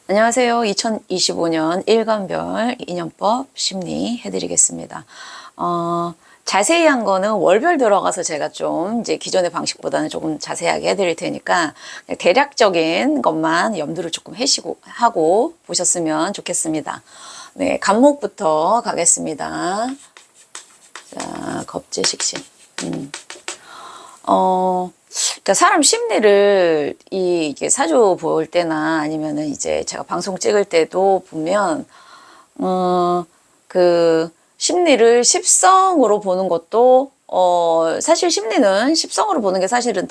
안녕하세요. 2025년 일간별 인연법 심리 해드리겠습니다. 자세히 한 거는 월별 들어가서 제가 좀 이제 기존의 방식보다는 조금 자세하게 해드릴 테니까 대략적인 것만 염두를 조금 하고 보셨으면 좋겠습니다. 네, 간목부터 가겠습니다. 자, 겁재식신. 그러니까 사람 심리를 이게 사주 볼 때나 아니면은 이제 제가 방송 찍을 때도 보면, 그 심리를 십성으로 보는 것도, 사실 심리는 십성으로 보는 게 사실은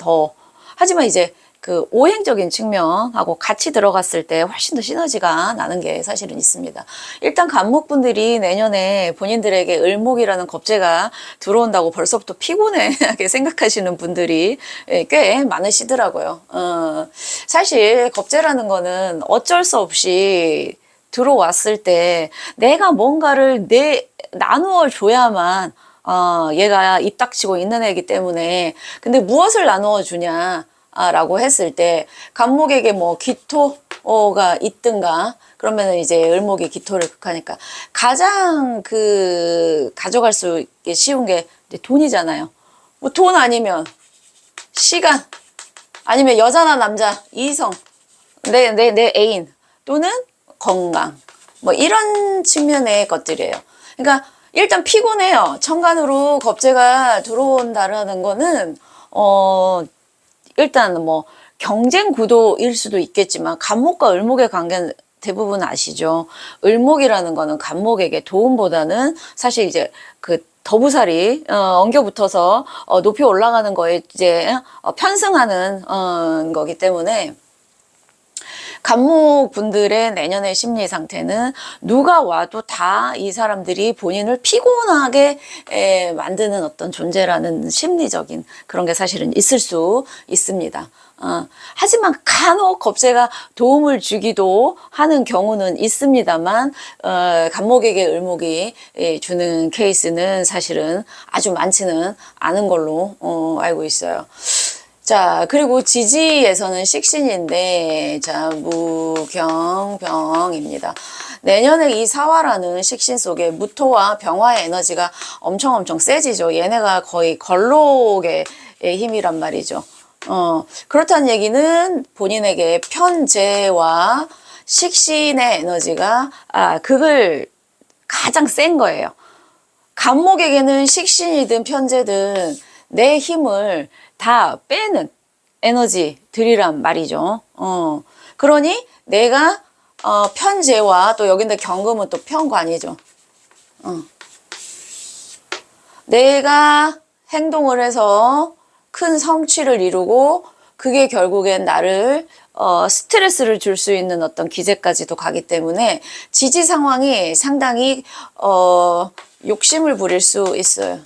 하지만 이제 그 오행적인 측면하고 같이 들어갔을 때 훨씬 더 시너지가 나는 게 사실은 있습니다. 일단 간목분들이 내년에 본인들에게 을목이라는 겁재가 들어온다고 벌써부터 피곤하게 생각하시는 분들이 꽤 많으시더라고요. 사실 겁재라는 거는 어쩔 수 없이 들어왔을 때 내가 뭔가를 나누어 줘야만 얘가 입 닥치고 있는 애기 때문에. 근데 무엇을 나누어 주냐 라고 했을 때 간목에게 뭐 기토가 있든가 그러면은 이제 을목이 기토를 극하니까 가장 가져갈 수 쉬운 게 이제 돈이잖아요. 뭐 돈 아니면 시간, 아니면 여자나 남자, 이성, 내 애인, 또는 건강, 뭐 이런 측면의 것들이에요. 그러니까 일단 피곤해요. 천간으로 겁재가 들어온다라는 거는 일단 뭐 경쟁 구도일 수도 있겠지만 간목과 을목의 관계는 대부분 아시죠? 을목이라는 거는 간목에게 도움보다는 사실 이제 그 더부살이 엉겨 붙어서 높이 올라가는 거에 이제 편승하는 거기 때문에 간목 분들의 내년의 심리 상태는 누가 와도 다 이 사람들이 본인을 피곤하게 만드는 어떤 존재라는 심리적인 그런 게 사실은 있을 수 있습니다. 하지만 간혹 겁재가 도움을 주기도 하는 경우는 있습니다만 간목에게 을목이 주는 케이스는 사실은 아주 많지는 않은 걸로 알고 있어요. 자, 그리고 지지에서는 식신인데, 자, 무경병입니다. 내년에 이 사화라는 식신 속에 무토와 병화의 에너지가 엄청 세지죠. 얘네가 거의 걸록의 힘이란 말이죠. 그렇다는 얘기는 본인에게 편재와 식신의 에너지가, 그걸 가장 센 거예요. 간목에게는 식신이든 편재든 내 힘을 다 빼는 에너지들이란 말이죠. 그러니 내가 편재와 또 여기인데 경금은 또 편관이죠. 내가 행동을 해서 큰 성취를 이루고 그게 결국엔 나를 스트레스를 줄 수 있는 어떤 기제까지도 가기 때문에 지지 상황이 상당히 욕심을 부릴 수 있어요.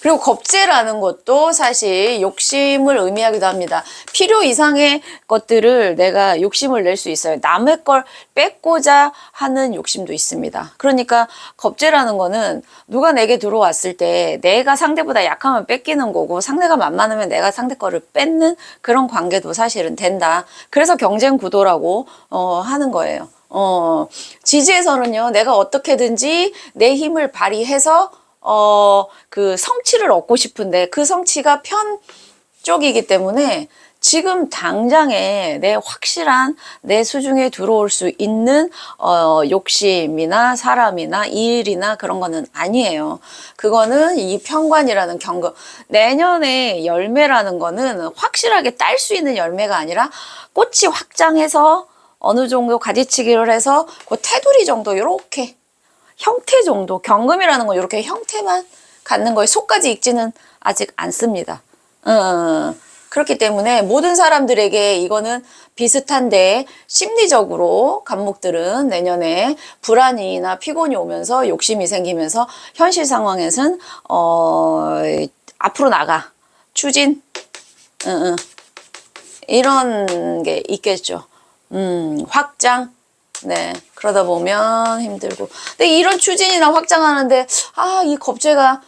그리고 겁재라는 것도 사실 욕심을 의미하기도 합니다. 필요 이상의 것들을 내가 욕심을 낼 수 있어요. 남의 걸 뺏고자 하는 욕심도 있습니다. 그러니까 겁재라는 거는 누가 내게 들어왔을 때 내가 상대보다 약하면 뺏기는 거고 상대가 만만하면 내가 상대 거를 뺏는 그런 관계도 사실은 된다. 그래서 경쟁 구도라고 하는 거예요. 지지에서는요, 내가 어떻게든지 내 힘을 발휘해서 그 성취를 얻고 싶은데 그 성취가 편 쪽이기 때문에 지금 당장에 확실한 내 수중에 들어올 수 있는 욕심이나 사람이나 일이나 그런 거는 아니에요. 그거는 이 편관이라는 경금, 내년에 열매라는 거는 확실하게 딸 수 있는 열매가 아니라 꽃이 확장해서 어느 정도 가지치기를 해서 그 테두리 정도 이렇게 형태 정도, 경금이라는 건 이렇게 형태만 갖는 거에 속까지 익지는 아직 않습니다. 그렇기 때문에 모든 사람들에게 이거는 비슷한데 심리적으로 간목들은 내년에 불안이나 피곤이 오면서 욕심이 생기면서 현실 상황에서는 앞으로 나가, 추진, 이런 게 있겠죠. 확장, 네. 그러다 보면 힘들고. 근데 이런 추진이나 확장하는데, 이 겁재가,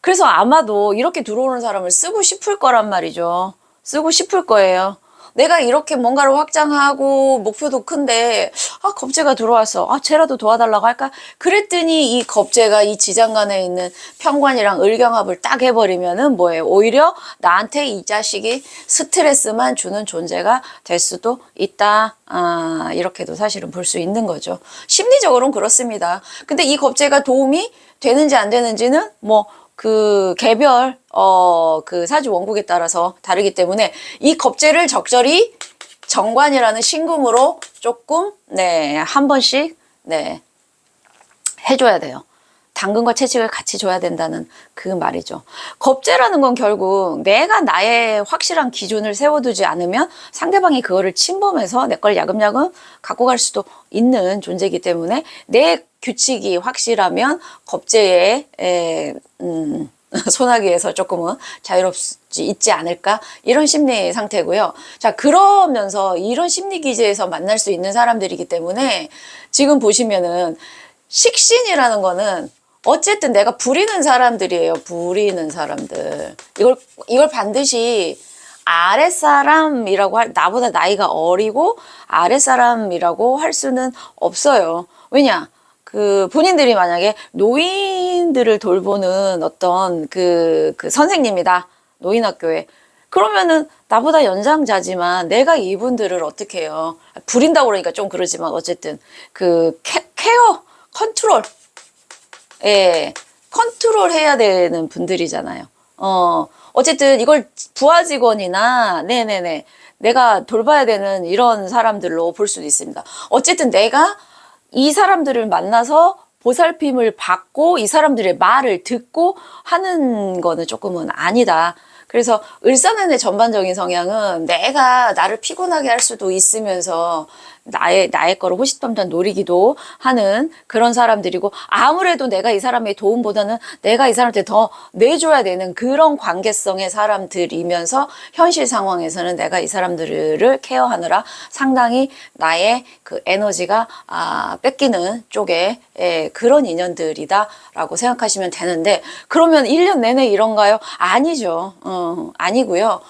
그래서 아마도 이렇게 들어오는 사람을 쓰고 싶을 거란 말이죠. 쓰고 싶을 거예요. 내가 이렇게 뭔가를 확장하고 목표도 큰데 겁재가 들어왔어. 쟤라도 도와달라고 할까? 그랬더니 이 겁재가 이 지장간에 있는 편관이랑 을경합을 딱 해버리면은 뭐예요? 오히려 나한테 이 자식이 스트레스만 주는 존재가 될 수도 있다. 이렇게도 사실은 볼 수 있는 거죠. 심리적으로는 그렇습니다. 근데 이 겁재가 도움이 되는지 안 되는지는 뭐 그 개별 그 사주 원국에 따라서 다르기 때문에 이 겁재를 적절히 정관이라는 신금으로 조금 한 번씩 해줘야 돼요. 당근과 채찍을 같이 줘야 된다는 그 말이죠. 겁재라는 건 결국 내가 나의 확실한 기준을 세워두지 않으면 상대방이 그거를 침범해서 내 걸 야금야금 갖고 갈 수도 있는 존재이기 때문에 내 규칙이 확실하면 겁재의 소나기에서 조금은 자유롭지 있지 않을까 이런 심리 상태고요. 자, 그러면서 이런 심리 기제에서 만날 수 있는 사람들이기 때문에 지금 보시면은 식신이라는 거는 어쨌든 내가 부리는 사람들이에요. 부리는 사람들. 이걸 반드시 아랫사람이라고 나보다 나이가 어리고 아랫사람이라고 할 수는 없어요. 왜냐? 그 본인들이 만약에 노인들을 돌보는 어떤 그 선생님이다. 노인학교에. 그러면은 나보다 연장자지만 내가 이분들을 어떻게 해요? 부린다고 그러니까 좀 그러지만 어쨌든 그 케어, 컨트롤. 예, 컨트롤 해야 되는 분들이잖아요. 어쨌든 이걸 부하 직원이나, 내가 돌봐야 되는 이런 사람들로 볼 수도 있습니다. 어쨌든 내가 이 사람들을 만나서 보살핌을 받고 이 사람들의 말을 듣고 하는 거는 조금은 아니다. 그래서 을사년의 전반적인 성향은 내가 나를 피곤하게 할 수도 있으면서 나의 거를 호시탐탐 노리기도 하는 그런 사람들이고 아무래도 내가 이 사람의 도움보다는 내가 이 사람한테 더 내줘야 되는 그런 관계성의 사람들이면서 현실 상황에서는 내가 이 사람들을 케어하느라 상당히 나의 그 에너지가 뺏기는 쪽에 그런 인연들이다라고 생각하시면 되는데 그러면 1년 내내 이런가요? 아니죠. 아니고요.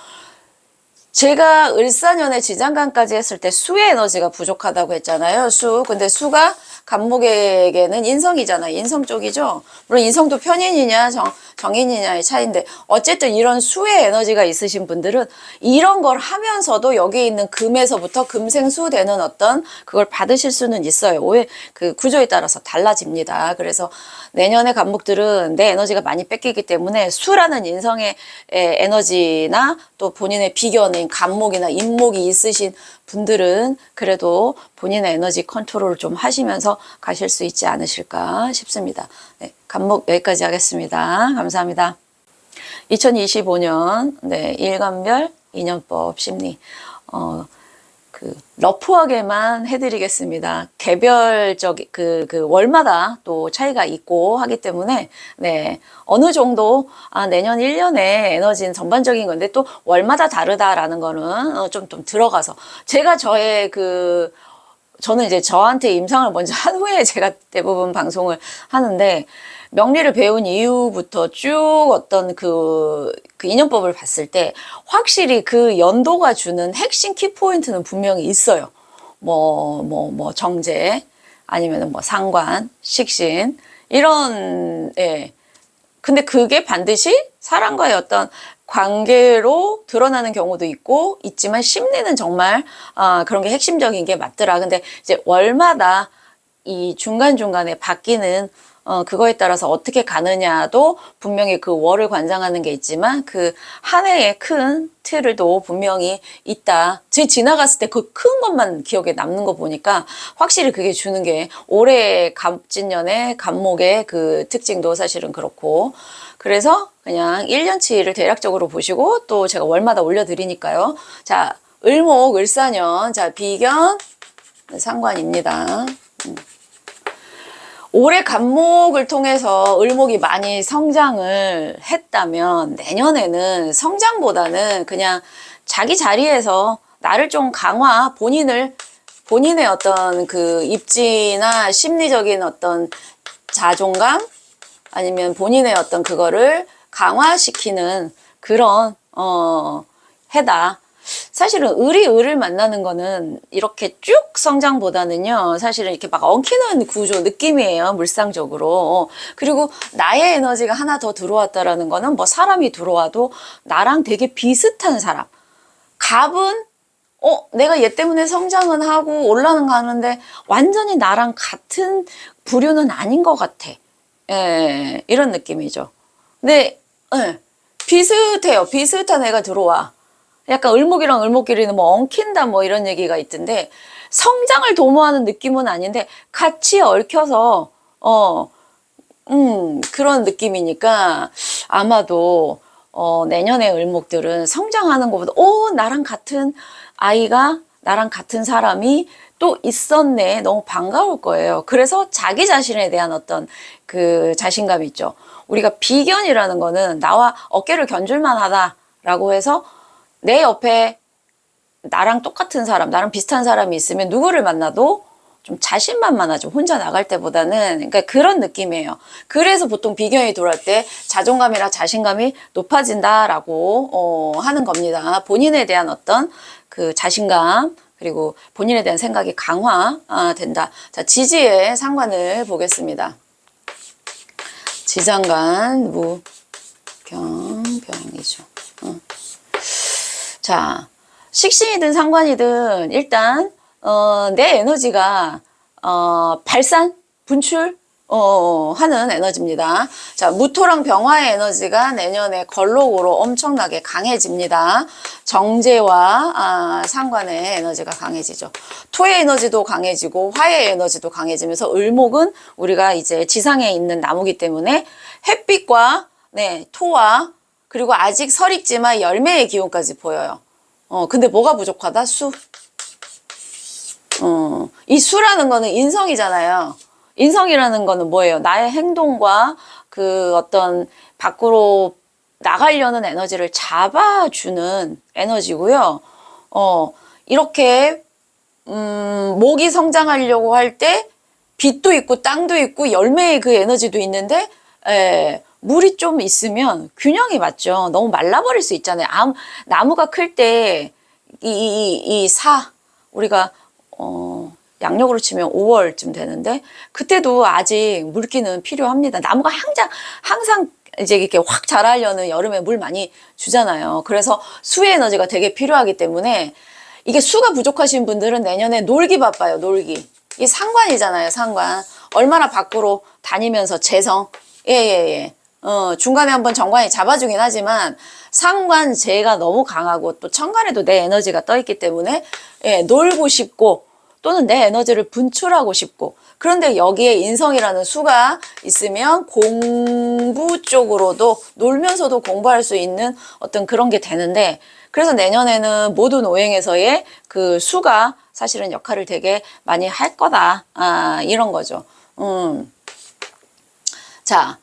제가 을사년에 지장간까지 했을 때 수의 에너지가 부족하다고 했잖아요. 근데 수가 간목에게는 인성이잖아요. 인성 쪽이죠. 물론 인성도 편인이냐 정인이냐의 차이인데 어쨌든 이런 수의 에너지가 있으신 분들은 이런 걸 하면서도 여기 있는 금에서부터 금생수 되는 어떤 그걸 받으실 수는 있어요. 그 구조에 따라서 달라집니다. 그래서 내년의 간목들은 내 에너지가 많이 뺏기기 때문에 수라는 인성의 에너지나 또 본인의 비견인 간목이나 인목이 있으신 분들은 그래도 본인의 에너지 컨트롤을 좀 하시면서 가실 수 있지 않으실까 싶습니다. 네, 간목 여기까지 하겠습니다. 감사합니다. 2025년 일간별 인연법 심리 러프하게만 해드리겠습니다. 개별적 그 월마다 또 차이가 있고 하기 때문에 어느 정도 내년 1년의 에너지는 전반적인 건데 또 월마다 다르다라는 거는 좀 들어가서 제가 저는 이제 저한테 임상을 먼저 한 후에 제가 대부분 방송을 하는데 명리를 배운 이후부터 쭉 어떤 그 인연법을 봤을 때 확실히 그 연도가 주는 핵심 키포인트는 분명히 있어요. 뭐 정제 아니면은 뭐 상관, 식신 이런 근데 그게 반드시 사람과의 어떤 관계로 드러나는 경우도 있지만 심리는 정말 그런 게 핵심적인 게 맞더라. 근데 이제 월마다 이 중간중간에 바뀌는 그거에 따라서 어떻게 가느냐도 분명히 그 월을 관장하는 게 있지만 그 한 해의 큰 틀도 분명히 있다. 제 지나갔을 때 그 큰 것만 기억에 남는 거 보니까 확실히 그게 주는 게 올해 갑진년의 갑목의 그 특징도 사실은 그렇고 그래서 그냥 1년치를 대략적으로 보시고 또 제가 월마다 올려드리니까요. 자, 을목, 을사년, 자 비견, 상관입니다. 올해 간목을 통해서 을목이 많이 성장을 했다면 내년에는 성장보다는 그냥 자기 자리에서 나를 좀 본인의 어떤 그 입지나 심리적인 어떤 자존감 아니면 본인의 어떤 그거를 강화시키는 그런 해다. 사실은 을을 만나는 거는 이렇게 쭉 성장보다는요, 사실은 이렇게 막 엉키는 구조 느낌이에요, 물상적으로. 그리고 나의 에너지가 하나 더 들어왔다라는 거는 뭐 사람이 들어와도 나랑 되게 비슷한 사람. 갑은 내가 얘 때문에 성장은 하고 올라는 가는데 완전히 나랑 같은 부류는 아닌 것 같아. 예, 이런 느낌이죠. 근데 예, 비슷해요. 비슷한 애가 들어와. 약간 을목이랑 을목끼리는 뭐 엉킨다 뭐 이런 얘기가 있던데 성장을 도모하는 느낌은 아닌데 같이 얽혀서 그런 느낌이니까 아마도 내년에 을목들은 성장하는 것보다 나랑 같은 아이가 나랑 같은 사람이 또 있었네. 너무 반가울 거예요. 그래서 자기 자신에 대한 어떤 그 자신감이 있죠. 우리가 비견이라는 거는 나와 어깨를 견줄만 하다라고 해서 내 옆에 나랑 똑같은 사람, 나랑 비슷한 사람이 있으면 누구를 만나도 좀 자신만만하죠. 혼자 나갈 때보다는. 그러니까 그런 느낌이에요. 그래서 보통 비견이 들어올 때 자존감이나 자신감이 높아진다라고 하는 겁니다. 본인에 대한 어떤 그 자신감 그리고 본인에 대한 생각이 강화된다. 자, 지지의 상관을 보겠습니다. 지장간 무병병이죠. 자, 식신이든 상관이든 일단 내 에너지가 발산, 분출 하는 에너지입니다. 자, 무토랑 병화의 에너지가 내년에 걸록으로 엄청나게 강해집니다. 정제와 상관의 에너지가 강해지죠. 토의 에너지도 강해지고 화의 에너지도 강해지면서 을목은 우리가 이제 지상에 있는 나무기 때문에 햇빛과 토와 그리고 아직 설익지만 열매의 기운까지 보여요. 근데 뭐가 부족하다? 수. 이 수라는 거는 인성이잖아요. 인성이라는 거는 뭐예요? 나의 행동과 그 어떤 밖으로 나가려는 에너지를 잡아주는 에너지고요. 이렇게 목이 성장하려고 할 때 빛도 있고 땅도 있고 열매의 그 에너지도 있는데 물이 좀 있으면 균형이 맞죠. 너무 말라버릴 수 있잖아요. 나무가 클 때 우리가 양력으로 치면 5월쯤 되는데 그때도 아직 물기는 필요합니다. 나무가 항상 이제 이렇게 확 자라려는 여름에 물 많이 주잖아요. 그래서 수의 에너지가 되게 필요하기 때문에 이게 수가 부족하신 분들은 내년에 놀기 바빠요. 놀기. 이게 상관이잖아요. 상관. 얼마나 밖으로 다니면서 재성. 예. 중간에 한번 정관이 잡아주긴 하지만 상관재가 너무 강하고 또 천간에도 내 에너지가 떠있기 때문에 놀고 싶고 또는 내 에너지를 분출하고 싶고 그런데 여기에 인성이라는 수가 있으면 공부 쪽으로도 놀면서도 공부할 수 있는 어떤 그런 게 되는데 그래서 내년에는 모든 오행에서의 그 수가 사실은 역할을 되게 많이 할 거다. 이런 거죠. 자,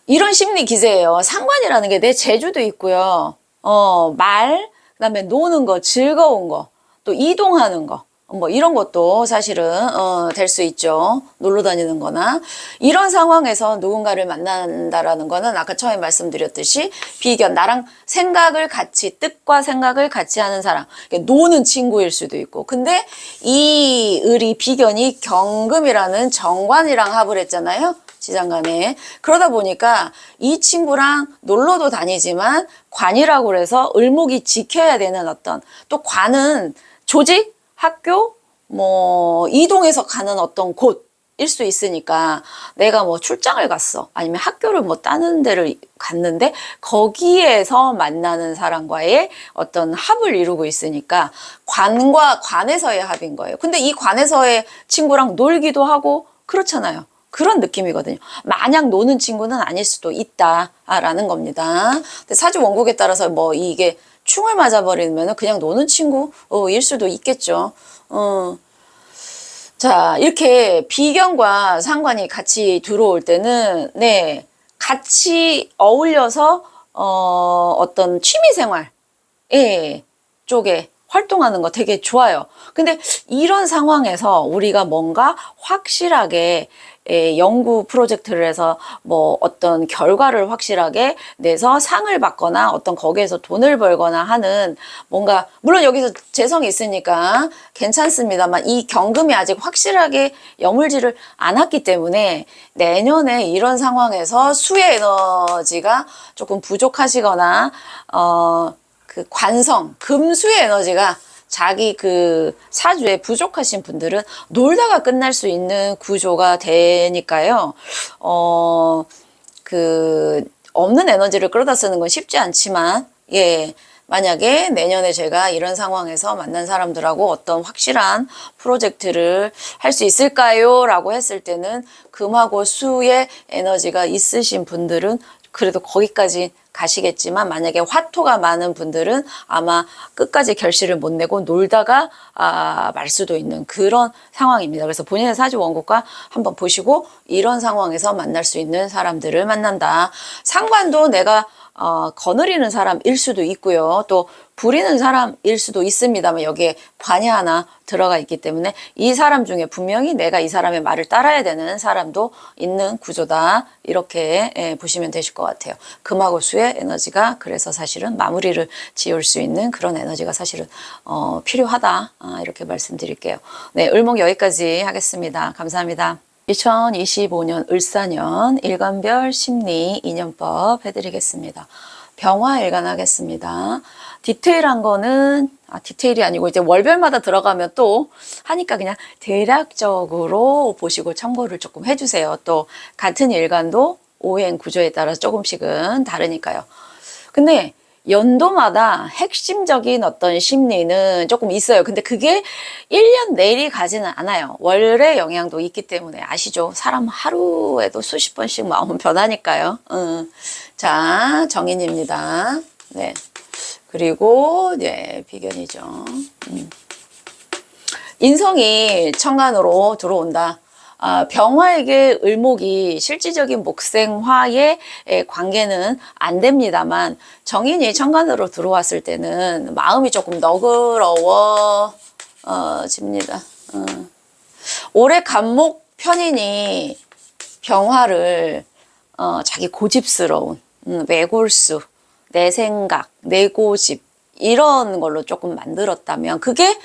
이런 심리 기제예요. 상관이라는 게 내 재주도 있고요. 그다음에 노는 거, 즐거운 거, 또 이동하는 거. 뭐 이런 것도 사실은 될 수 있죠. 놀러 다니는 거나 이런 상황에서 누군가를 만난다라는 거는 아까 처음에 말씀드렸듯이 비견 나랑 뜻과 생각을 같이 하는 사람 노는 친구일 수도 있고 근데 이 을이 비견이 경금이라는 정관이랑 합을 했잖아요. 지장간에 그러다 보니까 이 친구랑 놀러도 다니지만 관이라고 그래서 을목이 지켜야 되는 어떤 또 관은 조직 학교, 뭐, 이동해서 가는 어떤 곳일 수 있으니까 내가 뭐 출장을 갔어. 아니면 학교를 뭐 다른 데를 갔는데 거기에서 만나는 사람과의 어떤 합을 이루고 있으니까 관과 관에서의 합인 거예요. 근데 이 관에서의 친구랑 놀기도 하고 그렇잖아요. 그런 느낌이거든요. 마냥 노는 친구는 아닐 수도 있다라는 겁니다. 근데 사주 원국에 따라서 뭐 이게 충을 맞아버리면 그냥 노는 친구일 수도 있겠죠. 자, 이렇게 비견과 상관이 같이 들어올 때는, 같이 어울려서, 어떤 취미생활, 쪽에 활동하는 거 되게 좋아요. 근데 이런 상황에서 우리가 뭔가 확실하게 연구 프로젝트를 해서 뭐 어떤 결과를 확실하게 내서 상을 받거나 어떤 거기에서 돈을 벌거나 하는 뭔가, 물론 여기서 재성이 있으니까 괜찮습니다만 이 경금이 아직 확실하게 여물지를 않았기 때문에 내년에 이런 상황에서 수의 에너지가 조금 부족하시거나 그 관성, 금수의 에너지가 자기 그 사주에 부족하신 분들은 놀다가 끝날 수 있는 구조가 되니까요. 그 없는 에너지를 끌어다 쓰는 건 쉽지 않지만, 예. 만약에 내년에 제가 이런 상황에서 만난 사람들하고 어떤 확실한 프로젝트를 할 수 있을까요? 라고 했을 때는 금하고 수의 에너지가 있으신 분들은 그래도 거기까지 가시겠지만, 만약에 화토가 많은 분들은 아마 끝까지 결실을 못 내고 놀다가 말 수도 있는 그런 상황입니다. 그래서 본인의 사주 원곡과 한번 보시고 이런 상황에서 만날 수 있는 사람들을 만난다. 상관도 내가 거느리는 사람일 수도 있고요. 또 부리는 사람일 수도 있습니다만 여기에 관이 하나 들어가 있기 때문에 이 사람 중에 분명히 내가 이 사람의 말을 따라야 되는 사람도 있는 구조다. 이렇게 보시면 되실 것 같아요. 금하고 수의 에너지가 그래서 사실은 마무리를 지을 수 있는 그런 에너지가 사실은 필요하다. 이렇게 말씀드릴게요. 네, 을목 여기까지 하겠습니다. 감사합니다. 2025년 을사년 일간별 심리 인연법 해드리겠습니다. 병화 일간하겠습니다. 디테일한 거는 디테일이 아니고 이제 월별마다 들어가면 또 하니까 그냥 대략적으로 보시고 참고를 조금 해주세요. 또 같은 일간도 오행 구조에 따라 조금씩은 다르니까요. 근데 연도마다 핵심적인 어떤 심리는 조금 있어요. 근데 그게 1년 내리 가지는 않아요. 월의 영향도 있기 때문에 아시죠? 사람 하루에도 수십 번씩 마음은 변하니까요. 자, 정인입니다. 네. 그리고 네, 비견이죠. 인성이 천간으로 들어온다. 병화에게 을목이 실질적인 목생화의 관계는 안 됩니다만 정인이 천간으로 들어왔을 때는 마음이 조금 너그러워집니다. 올해 간목 편인이 병화를 자기 고집스러운 외골수, 내 생각, 내 고집 이런 걸로 조금 만들었다면 그게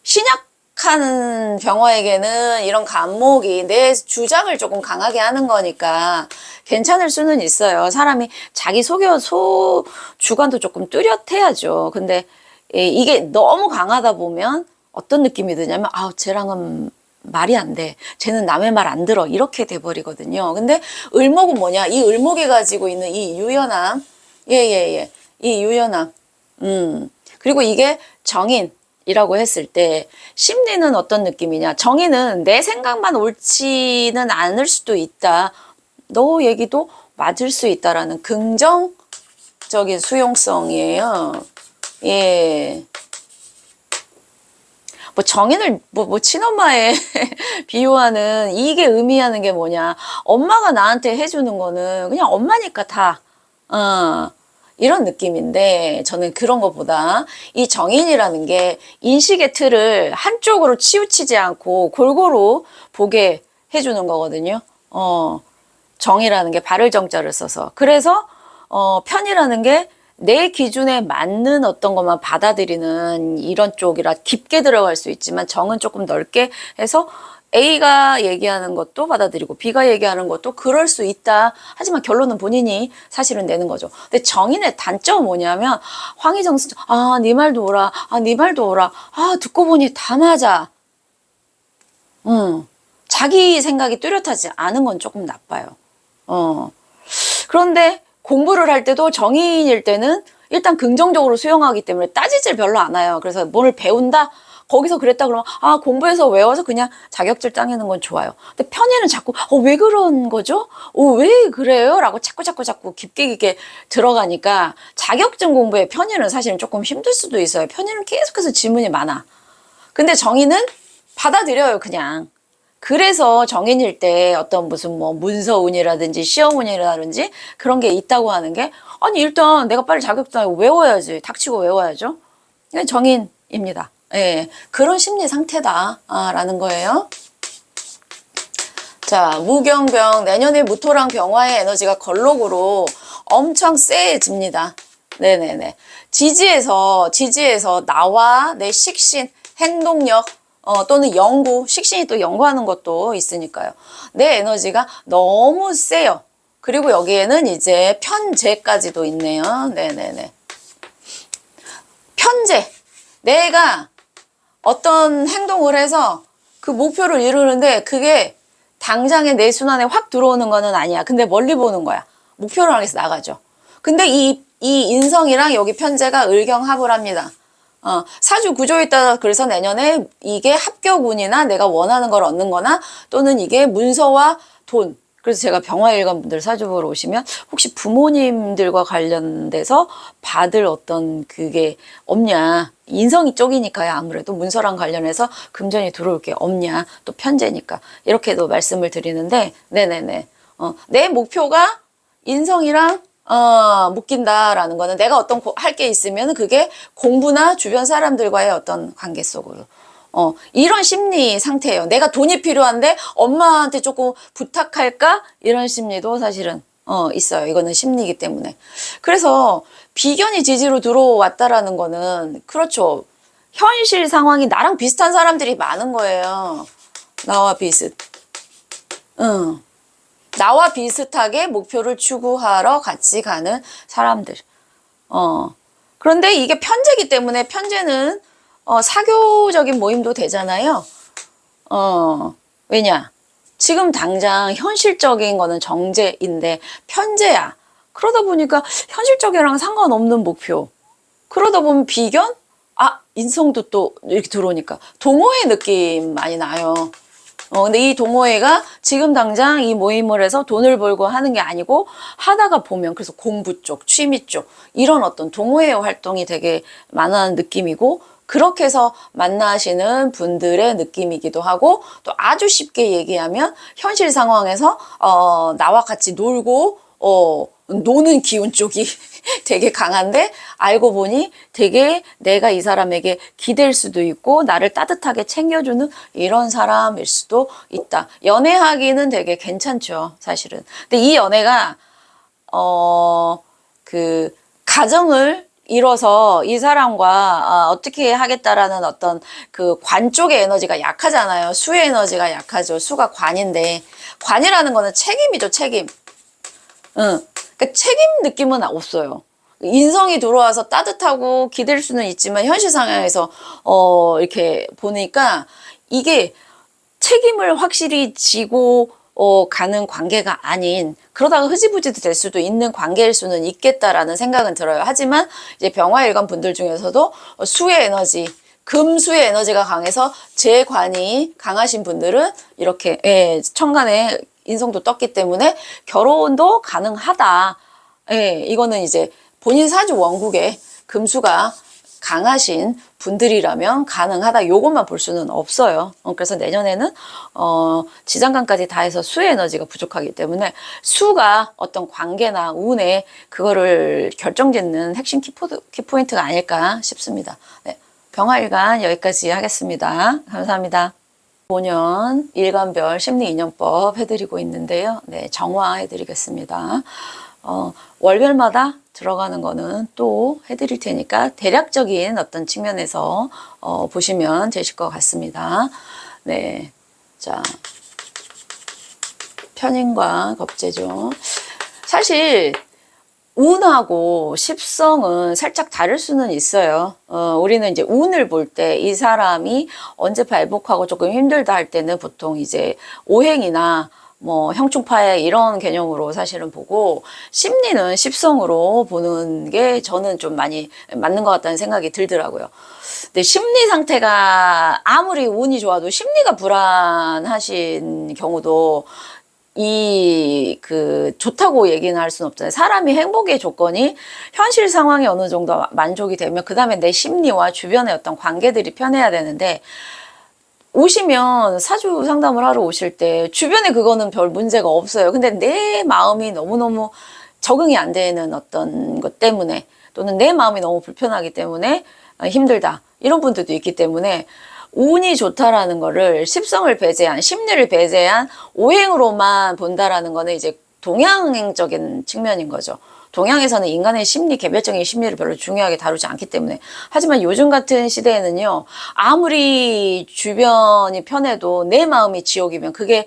신약한 병화에게는 이런 간목이 내 주장을 조금 강하게 하는 거니까 괜찮을 수는 있어요. 사람이 자기 주관도 조금 뚜렷해야죠. 근데 이게 너무 강하다 보면 어떤 느낌이 드냐면 쟤랑은 말이 안 돼. 쟤는 남의 말 안 들어. 이렇게 돼버리거든요. 근데 을목은 뭐냐? 이 을목이 가지고 있는 이 유연함. 이 유연함. 그리고 이게 정인이라고 했을 때 심리는 어떤 느낌이냐? 정인은 내 생각만 옳지는 않을 수도 있다. 너 얘기도 맞을 수 있다라는 긍정적인 수용성이에요. 예. 뭐 정인을 친엄마에 비유하는 이게 의미하는 게 뭐냐? 엄마가 나한테 해주는 거는 그냥 엄마니까 다 이런 느낌인데, 저는 그런 것보다 이 정인이라는 게 인식의 틀을 한쪽으로 치우치지 않고 골고루 보게 해주는 거거든요. 정이라는 게 발을 정자를 써서. 그래서 편이라는 게 내 기준에 맞는 어떤 것만 받아들이는 이런 쪽이라 깊게 들어갈 수 있지만, 정은 조금 넓게 해서 A가 얘기하는 것도 받아들이고 B가 얘기하는 것도 그럴 수 있다. 하지만 결론은 본인이 사실은 내는 거죠. 근데 정인의 단점은 뭐냐면 황희정 네 말도 옳아. 네 말도 옳아. 듣고 보니 다 맞아. 자기 생각이 뚜렷하지 않은 건 조금 나빠요. 그런데 공부를 할 때도 정인일 때는 일단 긍정적으로 수용하기 때문에 따지질 별로 않아요. 그래서 뭘 배운다? 거기서 그랬다 그러면 공부해서 외워서 그냥 자격증 따내는 건 좋아요. 근데 편의는 자꾸 왜 그런 거죠? 왜 그래요? 라고 자꾸 깊게 들어가니까 자격증 공부에 편의는 사실은 조금 힘들 수도 있어요. 편의는 계속해서 질문이 많아. 근데 정의는 받아들여요, 그냥. 그래서 정인일 때 어떤 무슨 문서운이라든지 시험운이라든지 그런 게 있다고 하는 게, 일단 내가 빨리 자격증 외워야지. 닥치고 외워야죠. 정인 입니다. 예, 그런 심리 상태다라는 거예요. 자, 무경병, 내년에 무토랑 병화의 에너지가 걸록으로 엄청 세집니다. 네네네. 지지에서 나와 내 식신, 행동력, 또는 연구, 식신이 또 연구하는 것도 있으니까요. 내 에너지가 너무 세요. 그리고 여기에는 이제 편재까지도 있네요. 네네네. 편재. 내가 어떤 행동을 해서 그 목표를 이루는데 그게 당장에 내 순환에 확 들어오는 거는 아니야. 근데 멀리 보는 거야. 목표를 향해서 나가죠. 근데 이 인성이랑 여기 편재가 을경합을 합니다. 사주 구조에 따라 그래서 내년에 이게 합격운이나 내가 원하는 걸 얻는 거나 또는 이게 문서와 돈. 그래서 제가 병화일관 분들 사주 보러 오시면 혹시 부모님들과 관련돼서 받을 어떤 그게 없냐. 인성이 쪽이니까요. 아무래도 문서랑 관련해서 금전이 들어올 게 없냐. 또 편제니까. 이렇게도 말씀을 드리는데, 네네네. 내 목표가 인성이랑 묶인다라는 거는 내가 어떤 할 게 있으면 그게 공부나 주변 사람들과의 어떤 관계 속으로. 이런 심리 상태예요. 내가 돈이 필요한데 엄마한테 조금 부탁할까? 이런 심리도 사실은, 있어요. 이거는 심리이기 때문에. 그래서 비견이 지지로 들어왔다라는 거는, 그렇죠. 현실 상황이 나랑 비슷한 사람들이 많은 거예요. 나와 비슷. 응. 나와 비슷하게 목표를 추구하러 같이 가는 사람들. 그런데 이게 편제이기 때문에 편제는 사교적인 모임도 되잖아요. 왜냐? 지금 당장 현실적인 거는 정제인데 편제야. 그러다 보니까 현실적이랑 상관없는 목표. 그러다 보면 비견? 인성도 또 이렇게 들어오니까 동호회 느낌 많이 나요. 근데 이 동호회가 지금 당장 이 모임을 해서 돈을 벌고 하는 게 아니고 하다가 보면 그래서 공부 쪽, 취미 쪽 이런 어떤 동호회 활동이 되게 많은 느낌이고 그렇게 해서 만나시는 분들의 느낌이기도 하고 또 아주 쉽게 얘기하면 현실 상황에서 나와 같이 놀고 노는 기운 쪽이 되게 강한데 알고 보니 되게 내가 이 사람에게 기댈 수도 있고 나를 따뜻하게 챙겨주는 이런 사람일 수도 있다. 연애하기는 되게 괜찮죠, 사실은. 근데 이 연애가 그 가정을 이뤄서 이 사람과 어떻게 하겠다라는 어떤 그 관 쪽의 에너지가 약하잖아요. 수의 에너지가 약하죠. 수가 관인데 관이라는 거는 책임이죠, 책임. 응. 그러니까 책임 느낌은 없어요. 인성이 들어와서 따뜻하고 기댈 수는 있지만 현실 상황에서 이렇게 보니까 이게 책임을 확실히 지고 가는 관계가 아닌 그러다가 흐지부지 될 수도 있는 관계일 수는 있겠다라는 생각은 들어요. 하지만 이제 병화일관 분들 중에서도 수의 에너지 금수의 에너지가 강해서 재관이 강하신 분들은 이렇게 천간에 인성도 떴기 때문에 결혼도 가능하다. 이거는 이제 본인 사주 원국에 금수가 강하신 분들이라면 가능하다. 요것만 볼 수는 없어요. 그래서 내년에는 지장간까지 다 해서 수의 에너지가 부족하기 때문에 수가 어떤 관계나 운에 그거를 결정짓는 핵심 키포인트가 아닐까 싶습니다. 네, 병화일간 여기까지 하겠습니다. 감사합니다. 5년 일간별 심리인연법 해드리고 있는데요. 네, 정화 해드리겠습니다. 월별마다 들어가는 거는 또 해드릴 테니까 대략적인 어떤 측면에서 보시면 되실 것 같습니다. 네, 자, 편인과 겁재죠. 사실 운하고 십성은 살짝 다를 수는 있어요. 우리는 이제 운을 볼 때 이 사람이 언제 발복하고 조금 힘들다 할 때는 보통 이제 오행이나 뭐 형충파에 이런 개념으로 사실은 보고 심리는 십성으로 보는 게 저는 좀 많이 맞는 것 같다는 생각이 들더라고요. 근데 심리 상태가 아무리 운이 좋아도 심리가 불안하신 경우도 좋다고 얘기는 할 수는 없잖아요. 사람이 행복의 조건이 현실 상황이 어느 정도 만족이 되면 그 다음에 내 심리와 주변의 어떤 관계들이 편해야 되는데 오시면 사주 상담을 하러 오실 때 주변에 그거는 별 문제가 없어요. 근데 내 마음이 너무너무 적응이 안 되는 어떤 것 때문에 또는 내 마음이 너무 불편하기 때문에 힘들다. 이런 분들도 있기 때문에 운이 좋다라는 거를 십성을 배제한, 심리를 배제한 오행으로만 본다라는 거는 이제 동양적인 측면인 거죠. 동양에서는 인간의 심리, 개별적인 심리를 별로 중요하게 다루지 않기 때문에. 하지만 요즘 같은 시대에는요, 아무리 주변이 편해도 내 마음이 지옥이면 그게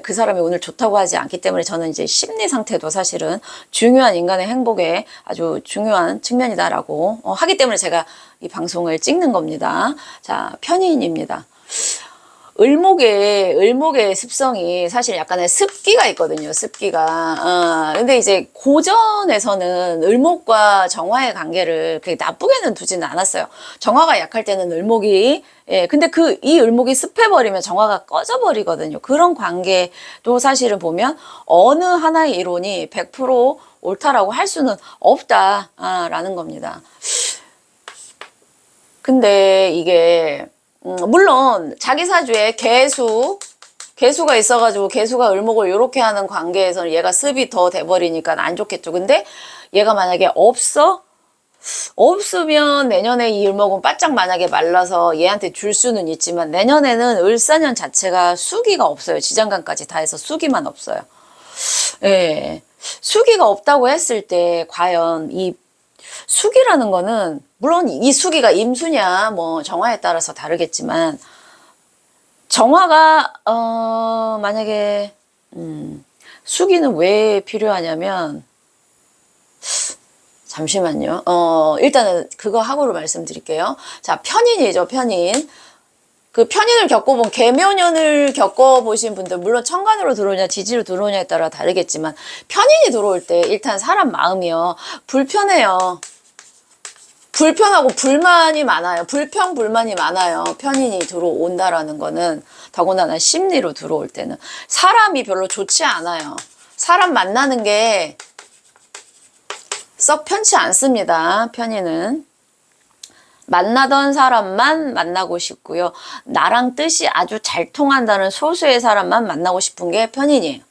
그 사람이 오늘 좋다고 하지 않기 때문에 저는 이제 심리 상태도 사실은 중요한 인간의 행복에 아주 중요한 측면이다라고 하기 때문에 제가 이 방송을 찍는 겁니다. 자, 편인입니다. 을목의 습성이 사실 약간의 습기가 있거든요. 습기가. 근데 이제 고전에서는 을목과 정화의 관계를 그렇게 나쁘게는 두지는 않았어요. 정화가 약할 때는 을목이, 예, 근데 이 을목이 습해버리면 정화가 꺼져버리거든요. 그런 관계도 사실은 보면 어느 하나의 이론이 100% 옳다라고 할 수는 없다라는 겁니다. 근데 이게, 물론 자기 사주에 개수가 있어가지고 개수가 을목을 이렇게 하는 관계에서는 얘가 습이 더 돼버리니까 안 좋겠죠. 근데 얘가 만약에 없으면 내년에 이 을목은 바짝 만약에 말라서 얘한테 줄 수는 있지만 내년에는 을사년 자체가 수기가 없어요. 지장간까지 다 해서 수기만 없어요. 예. 수기가 없다고 했을 때 과연 이 수기라는 거는 물론 이 수기가 임수냐 뭐 정화에 따라서 다르겠지만 정화가 만약에 수기는 왜 필요하냐면 잠시만요. 일단은 그거 하고로 말씀드릴게요. 자, 편인이죠. 편인. 그 편인을 겪어본 계묘년을 겪어보신 분들 물론 천간으로 들어오냐 지지로 들어오냐에 따라 다르겠지만 편인이 들어올 때 일단 사람 마음이요 불편해요. 불편하고 불만이 많아요. 불평불만이 많아요. 편인이 들어온다라는 거는 더군다나 심리로 들어올 때는 사람이 별로 좋지 않아요. 사람 만나는 게 썩 편치 않습니다. 편인은 만나던 사람만 만나고 싶고요. 나랑 뜻이 아주 잘 통한다는 소수의 사람만 만나고 싶은 게 편인이에요.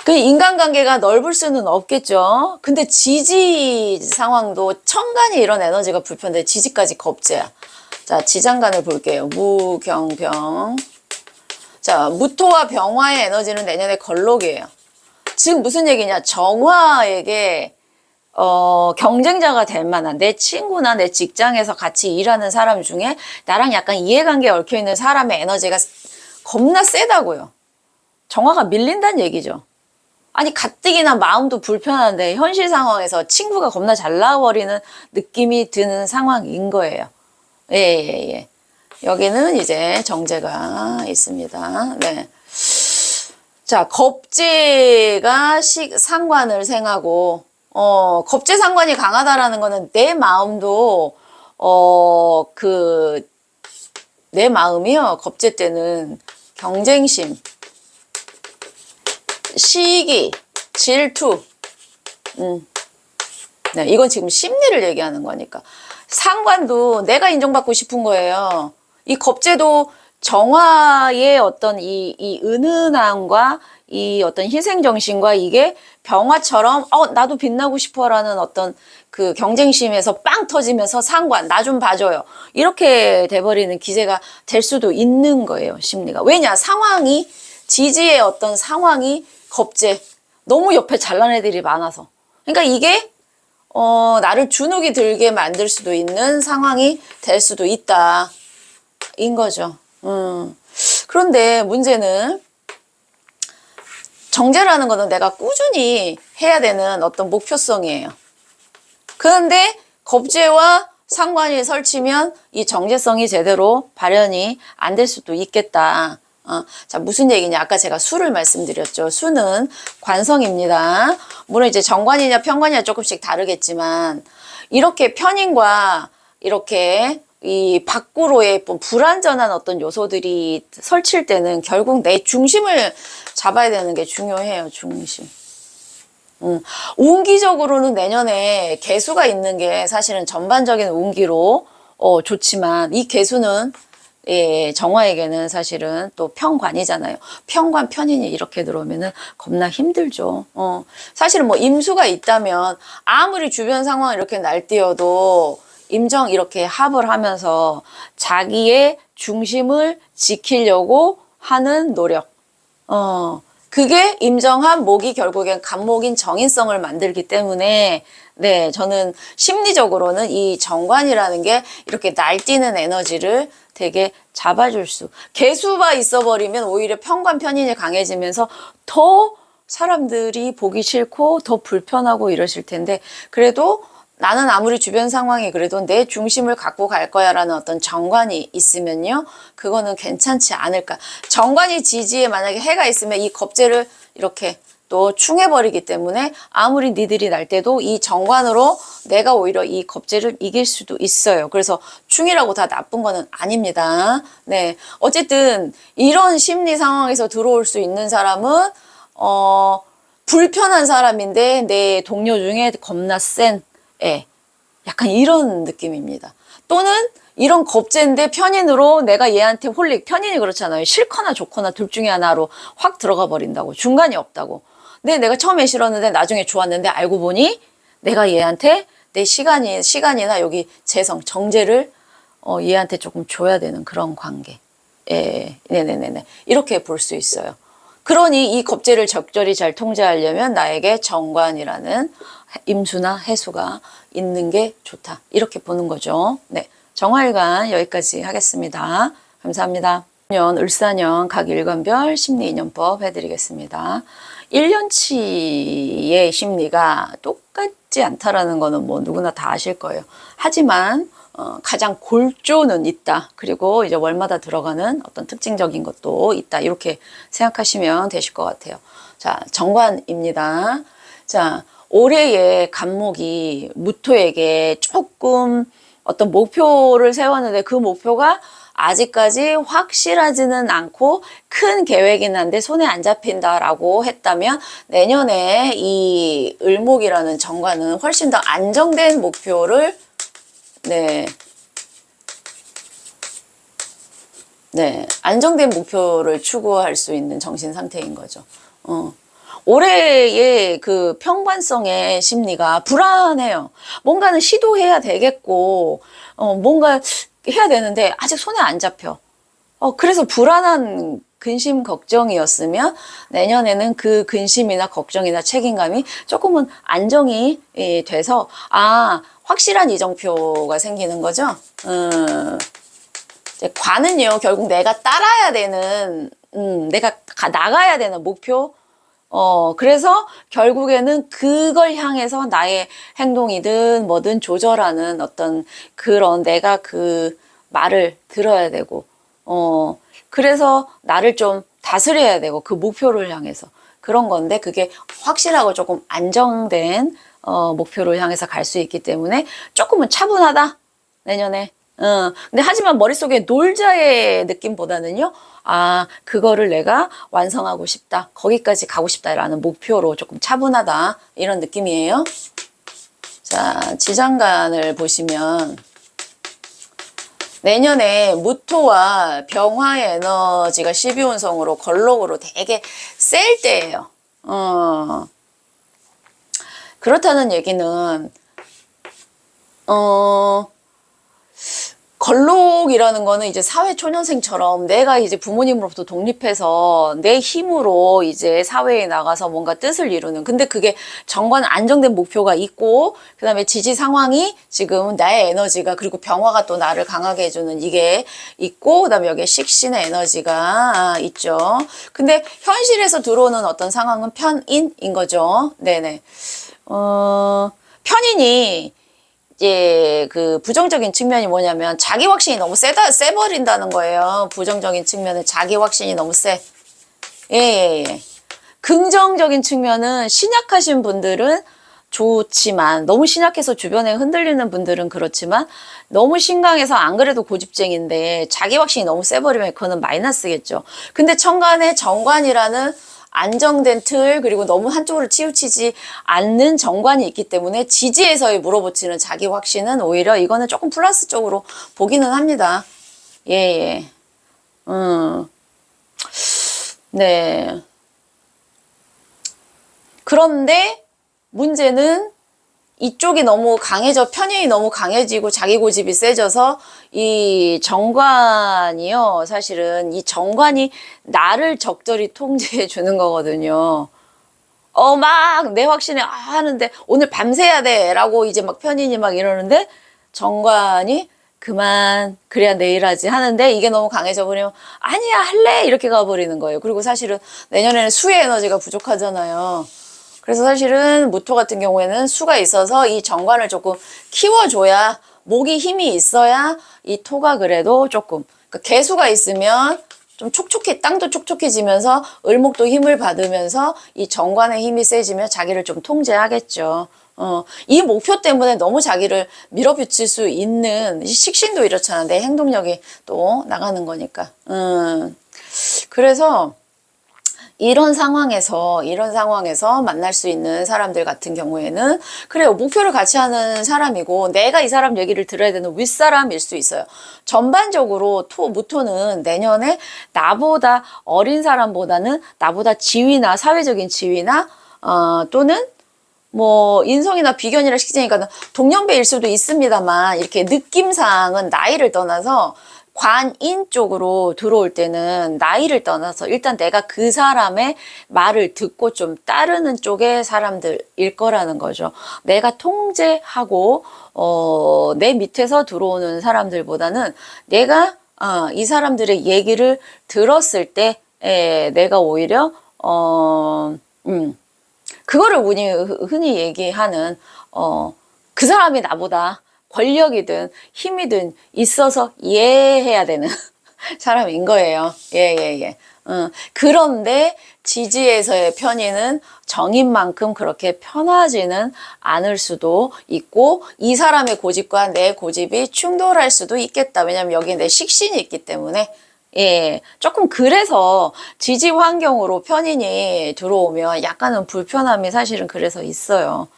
그 인간관계가 넓을 수는 없겠죠. 근데 지지 상황도 천간이 이런 에너지가 불편한데 지지까지 겁재야. 자, 지장간을 볼게요. 무경병. 자, 무토와 병화의 에너지는 내년에 걸록이에요. 즉 무슨 얘기냐. 정화에게 경쟁자가 될 만한 내 친구나 내 직장에서 같이 일하는 사람 중에 나랑 약간 이해관계에 얽혀있는 사람의 에너지가 겁나 세다고요. 정화가 밀린다는 얘기죠. 아니 가뜩이나 마음도 불편한데 현실 상황에서 친구가 겁나 잘 나와버리는 느낌이 드는 상황인 거예요. 예. 여기는 이제 정제가 있습니다. 네. 자, 겁재가 상관을 생하고 겁재 상관이 강하다라는 거는 내 마음도 내 마음이요. 겁재 때는 경쟁심, 시기, 질투. 네, 이건 지금 심리를 얘기하는 거니까. 상관도 내가 인정받고 싶은 거예요. 이 겁재도 정화의 어떤 이 은은함과 이 어떤 희생정신과 이게 병화처럼 나도 빛나고 싶어라는 어떤 그 경쟁심에서 빵 터지면서 상관 나 좀 봐줘요. 이렇게 돼버리는 기세가 될 수도 있는 거예요. 심리가. 왜냐 상황이 지지의 어떤 상황이 겁재 너무 옆에 잘난 애들이 많아서 그러니까 이게 나를 주눅이 들게 만들 수도 있는 상황이 될 수도 있다 인 거죠. 그런데 문제는 정제라는 거는 내가 꾸준히 해야 되는 어떤 목표성이에요. 그런데 겁재와 상관이 설치면 이 정제성이 제대로 발현이 안 될 수도 있겠다. 자, 무슨 얘기냐. 아까 제가 수를 말씀드렸죠. 수는 관성입니다. 물론 이제 정관이냐 편관이냐 조금씩 다르겠지만 이렇게 편인과 이렇게 이 밖으로의 불완전한 어떤 요소들이 설칠 때는 결국 내 중심을 잡아야 되는 게 중요해요. 중심. 운기적으로는 내년에 개수가 있는 게 사실은 전반적인 운기로 좋지만 이 개수는 예, 정화에게는 사실은 또 편관이잖아요. 편관, 편인이 이렇게 들어오면은 겁나 힘들죠. 사실은 뭐 임수가 있다면 아무리 주변 상황 이렇게 날뛰어도 임정 이렇게 합을 하면서 자기의 중심을 지키려고 하는 노력. 그게 임정한 목이 결국엔 간목인 정인성을 만들기 때문에 네, 저는 심리적으로는 이 정관이라는 게 이렇게 날뛰는 에너지를 되게 잡아줄 수. 개수가 있어버리면 오히려 편관 편인이 강해지면서 더 사람들이 보기 싫고 더 불편하고 이러실 텐데 그래도 나는 아무리 주변 상황이 그래도 내 중심을 갖고 갈 거야 라는 어떤 정관이 있으면요. 그거는 괜찮지 않을까. 정관이 지지에 만약에 해가 있으면 이 겁재를 이렇게 또 충해버리기 때문에 아무리 니들이 날 때도 이 정관으로 내가 오히려 이 겁재를 이길 수도 있어요. 그래서 충이라고 다 나쁜 거는 아닙니다. 네. 어쨌든 이런 심리 상황에서 들어올 수 있는 사람은 불편한 사람인데 내 동료 중에 겁나 센 예, 약간 이런 느낌입니다. 또는 이런 겁재인데 편인으로 내가 얘한테 홀릭, 편인이 그렇잖아요. 싫거나 좋거나 둘 중에 하나로 확 들어가 버린다고. 중간이 없다고. 근데 내가 처음에 싫었는데 나중에 좋았는데 알고 보니 내가 얘한테 내 시간이나 여기 재성, 정제를 얘한테 조금 줘야 되는 그런 관계. 예, 네네네네. 이렇게 볼 수 있어요. 그러니 이 겁재를 적절히 잘 통제하려면 나에게 정관이라는 임수나 해수가 있는 게 좋다. 이렇게 보는 거죠. 네, 정화일관 여기까지 하겠습니다. 감사합니다. 을사년 각 일간별 심리인연법 해드리겠습니다. 1년치의 심리가 똑같지 않다라는 거는 뭐 누구나 다 아실 거예요. 하지만 가장 골조는 있다. 그리고 이제 월마다 들어가는 어떤 특징적인 것도 있다. 이렇게 생각하시면 되실 것 같아요. 자, 정관입니다. 자, 올해의 간목이 무토에게 조금 어떤 목표를 세웠는데 그 목표가 아직까지 확실하지는 않고 큰 계획이긴 한데 손에 안 잡힌다라고 했다면 내년에 이 을목이라는 정관은 훨씬 더 안정된 목표를 안정된 목표를 추구할 수 있는 정신 상태인 거죠. 올해의 그 평관성의 심리가 불안해요. 뭔가는 시도해야 되겠고, 뭔가 해야 되는데 아직 손에 안 잡혀. 그래서 불안한 근심 걱정이었으면 내년에는 그 근심이나 걱정이나 책임감이 조금은 안정이 돼서 확실한 이정표가 생기는 거죠. 이제 관은요, 결국 내가 따라야 되는, 내가 나가야 되는 목표. 그래서 결국에는 그걸 향해서 나의 행동이든 뭐든 조절하는 어떤 그런 내가 그 말을 들어야 되고, 그래서 나를 좀 다스려야 되고, 그 목표를 향해서. 그런 건데, 그게 확실하고 조금 안정된, 목표를 향해서 갈 수 있기 때문에 조금은 차분하다, 내년에. 근데 하지만 머릿속에 놀자의 느낌보다는요, 그거를 내가 완성하고 싶다. 거기까지 가고 싶다라는 목표로 조금 차분하다. 이런 느낌이에요. 자, 지장간을 보시면, 내년에 무토와 병화의 에너지가 12운성으로 걸록으로 되게 셀 때예요. 그렇다는 얘기는, 걸록이라는 거는 이제 사회 초년생처럼 내가 이제 부모님으로부터 독립해서 내 힘으로 이제 사회에 나가서 뭔가 뜻을 이루는. 근데 그게 정관 안정된 목표가 있고, 그 다음에 지지 상황이 지금 나의 에너지가, 그리고 병화가 또 나를 강하게 해주는 이게 있고, 그 다음에 여기에 식신의 에너지가 있죠. 근데 현실에서 들어오는 어떤 상황은 편인인 거죠. 네네. 편인이 이제 그 부정적인 측면이 뭐냐면 자기 확신이 너무 세버린다는 거예요. 부정적인 측면은 자기 확신이 너무 세. 예. 긍정적인 측면은 신약하신 분들은 좋지만 너무 신약해서 주변에 흔들리는 분들은 그렇지만 너무 신강해서 안 그래도 고집쟁인데 자기 확신이 너무 세버리면 그거는 마이너스겠죠. 근데 천간에 정관이라는 안정된 틀, 그리고 너무 한쪽으로 치우치지 않는 정관이 있기 때문에 지지에서의 물어붙이는 자기 확신은 오히려 이거는 조금 플러스 쪽으로 보기는 합니다. 예. 네. 그런데 문제는 이쪽이 너무 강해져, 편인이 너무 강해지고 자기 고집이 세져서 이 정관이요. 사실은 이 정관이 나를 적절히 통제해 주는 거거든요. 막 내 확신에 하는데 오늘 밤새야 돼 라고 이제 막 편인이 막 이러는데 정관이 그만 그래야 내일 하지 하는데 이게 너무 강해져 버리면 아니야 할래 이렇게 가버리는 거예요. 그리고 사실은 내년에는 수의 에너지가 부족하잖아요. 그래서 사실은 무토 같은 경우에는 수가 있어서 이 정관을 조금 키워줘야 목이 힘이 있어야 이 토가 그래도 조금 그러니까 개수가 있으면 좀 촉촉해 땅도 촉촉해지면서 을목도 힘을 받으면서 이 정관의 힘이 세지면 자기를 좀 통제하겠죠. 이 목표 때문에 너무 자기를 밀어붙일 수 있는 식신도 이렇잖아. 내 행동력이 또 나가는 거니까. 그래서 이런 상황에서 만날 수 있는 사람들 같은 경우에는 그래요. 목표를 같이 하는 사람이고 내가 이 사람 얘기를 들어야 되는 윗사람일 수 있어요. 전반적으로 무토는 내년에 나보다 어린 사람보다는 나보다 지위나 사회적인 지위나 또는 뭐 인성이나 비견이나 식재니까 동년배일 수도 있습니다만 이렇게 느낌상은 나이를 떠나서 관인 쪽으로 들어올 때는 나이를 떠나서 일단 내가 그 사람의 말을 듣고 좀 따르는 쪽의 사람들일 거라는 거죠. 내가 통제하고 내 밑에서 들어오는 사람들보다는 내가 이 사람들의 얘기를 들었을 때 내가 오히려 그거를 흔히 얘기하는 그 사람이 나보다 권력이든 힘이든 있어서 이해해야 되는 사람인 거예요. 예. 그런데 지지에서의 편의는 정인만큼 그렇게 편하지는 않을 수도 있고 이 사람의 고집과 내 고집이 충돌할 수도 있겠다. 왜냐면 여기에 내 식신이 있기 때문에 예, 조금 그래서 지지 환경으로 편인이 들어오면 약간은 불편함이 사실은 그래서 있어요.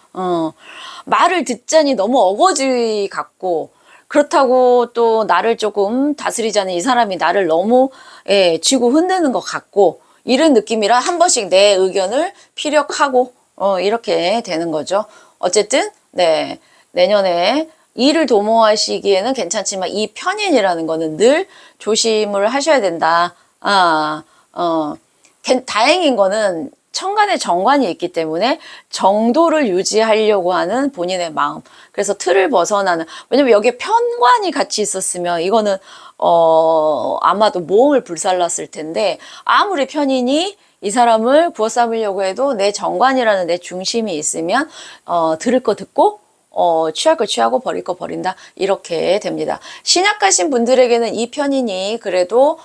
말을 듣자니 너무 어거지 같고 그렇다고 또 나를 조금 다스리자니 이 사람이 나를 너무 쥐고 흔드는 것 같고 이런 느낌이라 한 번씩 내 의견을 피력하고 이렇게 되는 거죠. 어쨌든 네, 내년에 일을 도모하시기에는 괜찮지만 이 편인이라는 거는 늘 조심을 하셔야 된다. 다행인 거는 천간에 정관이 있기 때문에 정도를 유지하려고 하는 본인의 마음. 그래서 틀을 벗어나는, 왜냐면 여기에 편관이 같이 있었으면 이거는, 아마도 모험을 불살랐을 텐데, 아무리 편인이 이 사람을 부어 삼으려고 해도 내 정관이라는 내 중심이 있으면, 들을 거 듣고, 취할 거 취하고 버릴 거 버린다. 이렇게 됩니다. 신약 가신 분들에게는 이 편인이 그래도,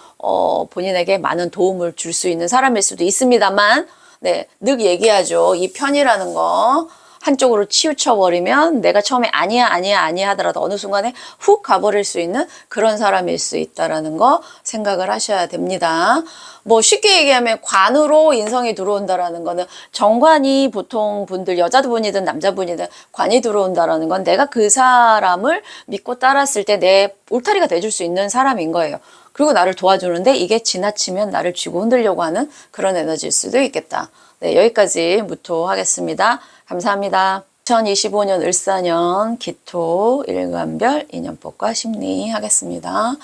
본인에게 많은 도움을 줄 수 있는 사람일 수도 있습니다만, 네, 늘 얘기하죠. 이 편이라는 거 한쪽으로 치우쳐버리면 내가 처음에 아니야 하더라도 어느 순간에 훅 가버릴 수 있는 그런 사람일 수 있다라는 거 생각을 하셔야 됩니다. 뭐 쉽게 얘기하면 관으로 인성이 들어온다라는 거는 정관이 보통 분들 여자분이든 남자분이든 관이 들어온다라는 건 내가 그 사람을 믿고 따랐을 때 내 울타리가 돼줄 수 있는 사람인 거예요. 그리고 나를 도와주는데 이게 지나치면 나를 쥐고 흔들려고 하는 그런 에너지일 수도 있겠다. 네, 여기까지 무토하겠습니다. 감사합니다. 2025년 을사년 기토 일간별 인연법과 심리 하겠습니다.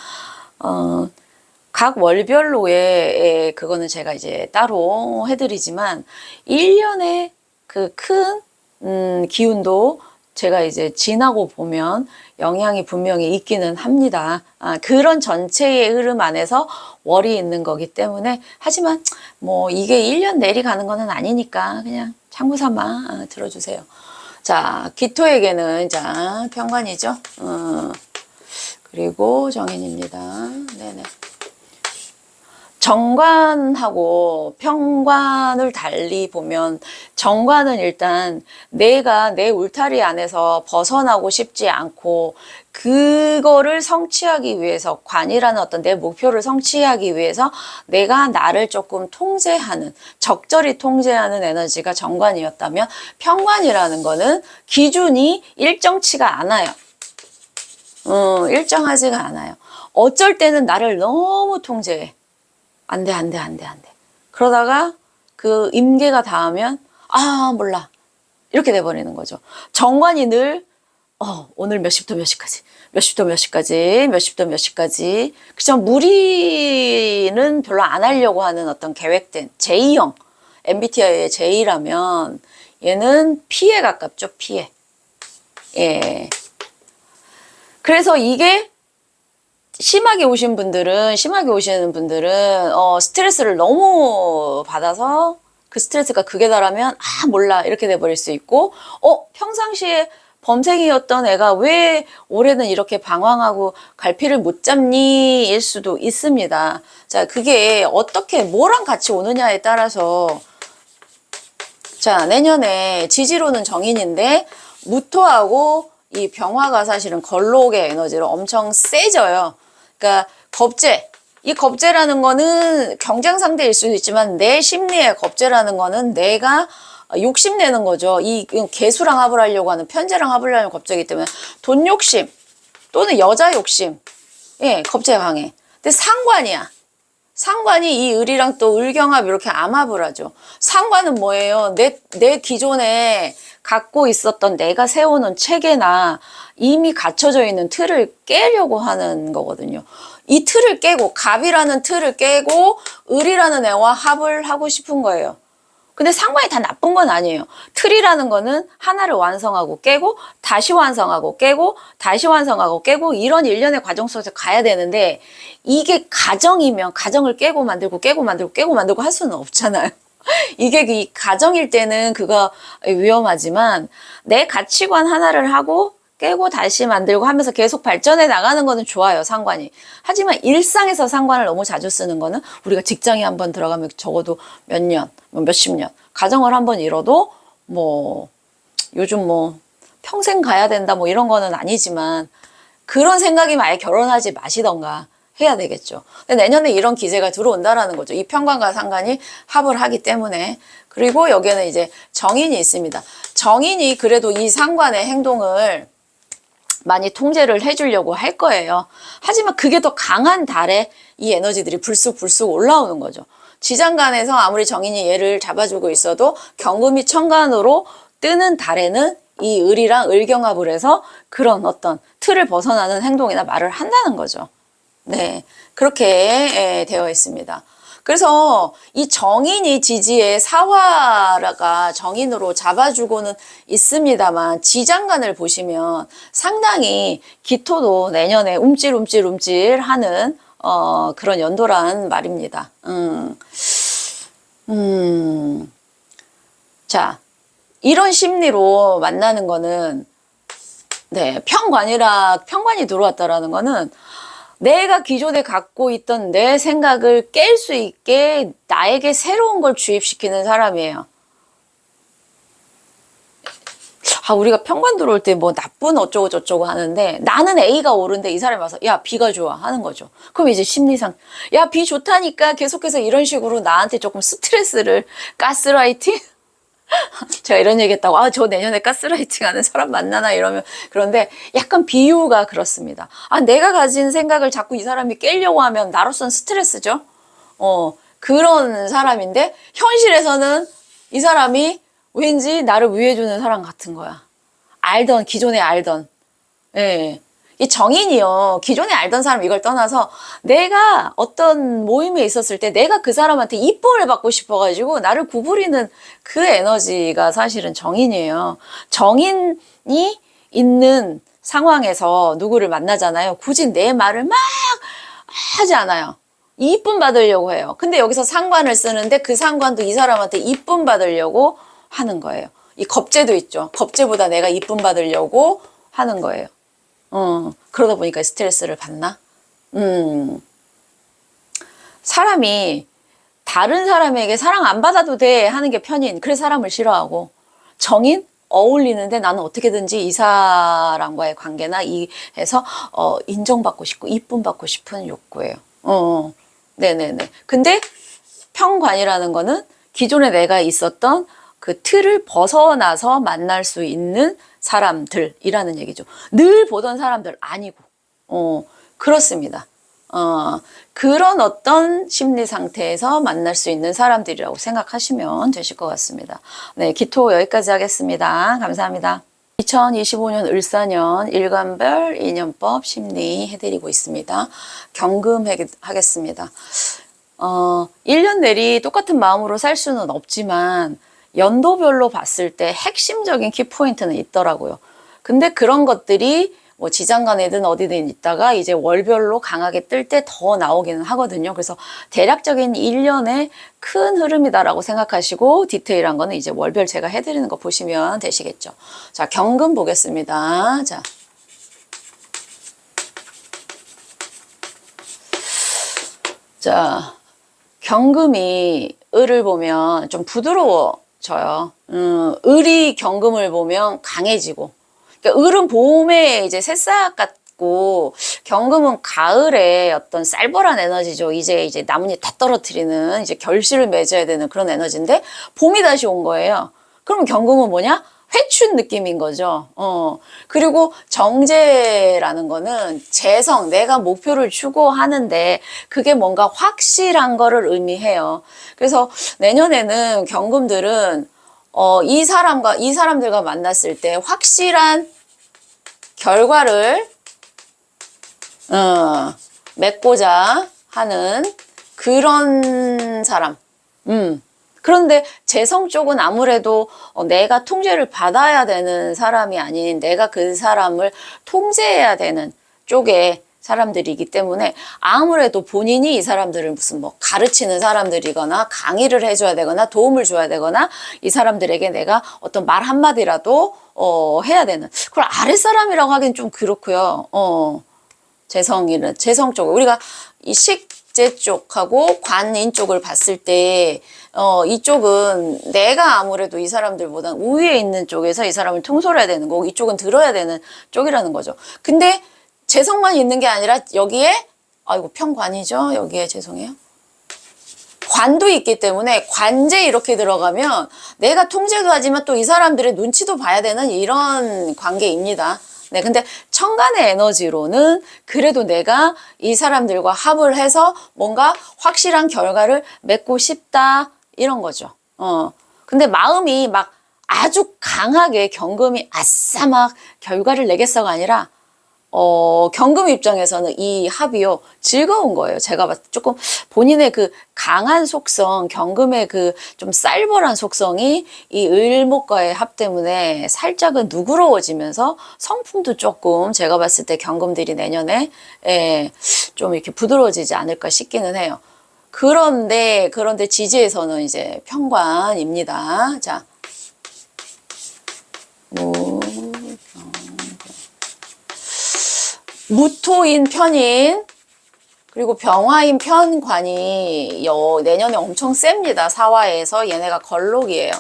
각 월별로의 그거는 제가 이제 따로 해드리지만 1년의 그 큰 기운도 제가 이제 지나고 보면 영향이 분명히 있기는 합니다. 그런 전체의 흐름 안에서 월이 있는 거기 때문에 하지만 뭐 이게 1년 내리 가는 거는 아니니까 그냥 참고 삼아 들어주세요. 자, 기토에게는 자 편관이죠. 그리고 정인입니다. 네네. 정관하고 편관을 달리 보면 정관은 일단 내가 내 울타리 안에서 벗어나고 싶지 않고 그거를 성취하기 위해서 관이라는 어떤 내 목표를 성취하기 위해서 내가 나를 조금 통제하는 적절히 통제하는 에너지가 정관이었다면 편관이라는 거는 기준이 일정치가 않아요. 일정하지가 않아요. 어쩔 때는 나를 너무 통제해. 안 돼, 안 돼, 안 돼, 안 돼. 그러다가 그 임계가 닿으면, 아, 몰라. 이렇게 돼버리는 거죠. 정관이 늘, 오늘 몇 시부터 몇 시까지, 몇 시부터 몇 시까지, 몇 시부터 몇 시까지. 그죠? 무리는 별로 안 하려고 하는 어떤 계획된 J형, MBTI의 J라면 얘는 P에 가깝죠, P에. 예. 그래서 이게 심하게 오시는 분들은 스트레스를 너무 받아서 그 스트레스가 극에 달하면 몰라 이렇게 돼버릴 수 있고 평상시에 범생이었던 애가 왜 올해는 이렇게 방황하고 갈피를 못 잡니 일 수도 있습니다. 자, 그게 어떻게 뭐랑 같이 오느냐에 따라서 자, 내년에 지지로는 정인인데 무토하고 이 병화가 사실은 걸록의 에너지로 엄청 세져요. 그러니까 겁재. 이 겁재라는 거는 경쟁 상대일 수도 있지만 내 심리의 겁재라는 거는 내가 욕심내는 거죠. 이 개수랑 합을 하려고 하는 편재랑 합을 하려는 겁재이기 때문에 돈 욕심 또는 여자 욕심. 예, 겁재가 강해. 근데 상관이야. 상관이 이 을이랑 또 을경합 이렇게 암합을 하죠. 상관은 뭐예요? 내 기존에 갖고 있었던 내가 세워놓은 체계나 이미 갖춰져 있는 틀을 깨려고 하는 거거든요. 이 틀을 깨고 갑이라는 틀을 깨고 을이라는 애와 합을 하고 싶은 거예요. 근데 상관이 다 나쁜 건 아니에요. 틀이라는 거는 하나를 완성하고 깨고 다시 완성하고 깨고 다시 완성하고 깨고 이런 일련의 과정 속에서 가야 되는데 이게 가정이면 가정을 깨고 만들고 깨고 만들고 깨고 만들고 할 수는 없잖아요. 이게 이 가정일 때는 그거 위험하지만 내 가치관 하나를 하고 깨고 다시 만들고 하면서 계속 발전해 나가는 거는 좋아요, 상관이. 하지만 일상에서 상관을 너무 자주 쓰는 거는 우리가 직장에 한번 들어가면 적어도 몇 년, 몇십 년, 가정을 한번 이뤄도 요즘 평생 가야 된다 이런 거는 아니지만 그런 생각이면 아예 결혼하지 마시던가 해야 되겠죠. 근데 내년에 이런 기제가 들어온다라는 거죠. 이 편관과 상관이 합을 하기 때문에. 그리고 여기에는 이제 정인이 있습니다. 정인이 그래도 이 상관의 행동을 많이 통제를 해주려고 할 거예요. 하지만 그게 더 강한 달에 이 에너지들이 불쑥불쑥 올라오는 거죠. 지장간에서 아무리 정인이 얘를 잡아주고 있어도 경금이 천간으로 뜨는 달에는 이 을이랑 을경합을 해서 그런 어떤 틀을 벗어나는 행동이나 말을 한다는 거죠. 네, 그렇게 되어 있습니다. 그래서 이 정인이 지지의 사화가 정인으로 잡아주고는 있습니다만 지장간을 보시면 상당히 기토도 내년에 움찔움찔움찔 하는 그런 연도란 말입니다. 자, 이런 심리로 만나는 거는 네, 편관이 들어왔다라는 거는 내가 기존에 갖고 있던 내 생각을 깰 수 있게 나에게 새로운 걸 주입시키는 사람이에요. 우리가 편관 들어올 때 나쁜 어쩌고 저쩌고 하는데 나는 A가 옳은데 이 사람이 와서 야, B가 좋아 하는 거죠. 그럼 이제 심리상 야, B 좋다니까 계속해서 이런 식으로 나한테 조금 스트레스를 가스라이팅? 제가 이런 얘기 했다고 저 내년에 가스라이팅 하는 사람 만나나 이러면 그런데 약간 비유가 그렇습니다. 내가 가진 생각을 자꾸 이 사람이 깨려고 하면 나로서는 스트레스죠. 그런 사람인데 현실에서는 이 사람이 왠지 나를 위해주는 사람 같은 거야. 기존에 알던. 예. 이 정인이요. 기존에 알던 사람 이걸 떠나서 내가 어떤 모임에 있었을 때 내가 그 사람한테 이쁨을 받고 싶어가지고 나를 구부리는 그 에너지가 사실은 정인이에요. 정인이 있는 상황에서 누구를 만나잖아요. 굳이 내 말을 막 하지 않아요. 이쁨 받으려고 해요. 근데 여기서 상관을 쓰는데 그 상관도 이 사람한테 이쁨 받으려고 하는 거예요. 이 겁재도 있죠. 겁재보다 내가 이쁨 받으려고 하는 거예요. 그러다 보니까 스트레스를 받나? 사람이 다른 사람에게 사랑 안 받아도 돼 하는 게 편인. 그래서 사람을 싫어하고 정인? 어울리는데 나는 어떻게든지 이 사람과의 관계나 해서 인정받고 싶고 이쁨 받고 싶은 욕구예요. 네네네. 근데 편관이라는 거는 기존에 내가 있었던 그 틀을 벗어나서 만날 수 있는 사람들이라는 얘기죠. 늘 보던 사람들 아니고. 그렇습니다. 그런 어떤 심리 상태에서 만날 수 있는 사람들이라고 생각하시면 되실 것 같습니다. 네, 기토 여기까지 하겠습니다. 감사합니다. 2025년 을사년 일간별 인연법 심리 해드리고 있습니다. 경금하겠습니다. 1년 내리 똑같은 마음으로 살 수는 없지만 연도별로 봤을 때 핵심적인 키포인트는 있더라고요. 근데 그런 것들이 뭐 지장간에든 어디든 있다가 이제 월별로 강하게 뜰 때 더 나오기는 하거든요. 그래서 대략적인 1년의 큰 흐름이다라고 생각하시고 디테일한 거는 이제 월별 제가 해드리는 거 보시면 되시겠죠. 자, 경금 보겠습니다. 자, 경금이 을을 보면 좀 부드러워져요. 을이 경금을 보면 강해지고. 그러니까 을은 봄에 이제 새싹 같고 경금은 가을에 어떤 쌀벌한 에너지죠. 이제 나뭇잎 다 떨어뜨리는 이제 결실을 맺어야 되는 그런 에너지인데 봄이 다시 온 거예요. 그러면 경금은 뭐냐? 회춘 느낌인 거죠. 그리고 정제라는 거는 재성, 내가 목표를 추구하는데 그게 뭔가 확실한 거를 의미해요. 그래서 내년에는 경금들은 이 사람들과 만났을 때 확실한 결과를 맺고자 하는 그런 사람. 그런데 재성 쪽은 아무래도 내가 통제를 받아야 되는 사람이 아닌 내가 그 사람을 통제해야 되는 쪽에 사람들이기 때문에 아무래도 본인이 이 사람들을 무슨 뭐 가르치는 사람들이거나 강의를 해줘야 되거나 도움을 줘야 되거나 이 사람들에게 내가 어떤 말 한마디라도 해야 되는 그걸 아랫사람이라고 하긴 좀 그렇고요. 재성 쪽 우리가 이 식재 쪽하고 관인 쪽을 봤을 때 이쪽은 내가 아무래도 이 사람들보다 우위에 있는 쪽에서 이 사람을 통솔해야 되는 거고 이쪽은 들어야 되는 쪽이라는 거죠. 근데 재성만 있는 게 아니라 여기에 아이고 편관이죠. 여기에 죄송해요. 관도 있기 때문에 관제 이렇게 들어가면 내가 통제도 하지만 또 이 사람들의 눈치도 봐야 되는 이런 관계입니다. 네, 근데 천간의 에너지로는 그래도 내가 이 사람들과 합을 해서 뭔가 확실한 결과를 맺고 싶다 이런 거죠. 근데 마음이 막 아주 강하게 경금이 아싸 막 결과를 내겠어가 아니라 경금 입장에서는 이 합이요, 즐거운 거예요. 제가 봤을 때 조금 본인의 그 강한 속성, 경금의 그 좀 쌀벌한 속성이 이 을목과의 합 때문에 살짝은 누그러워지면서 성품도 조금 제가 봤을 때 경금들이 내년에 좀 이렇게 부드러워지지 않을까 싶기는 해요. 그런데 지지에서는 이제 편관입니다. 자, 무토인 편인 그리고 병화인 편관이 내년에 엄청 셉니다. 사화에서 얘네가 걸록이에요.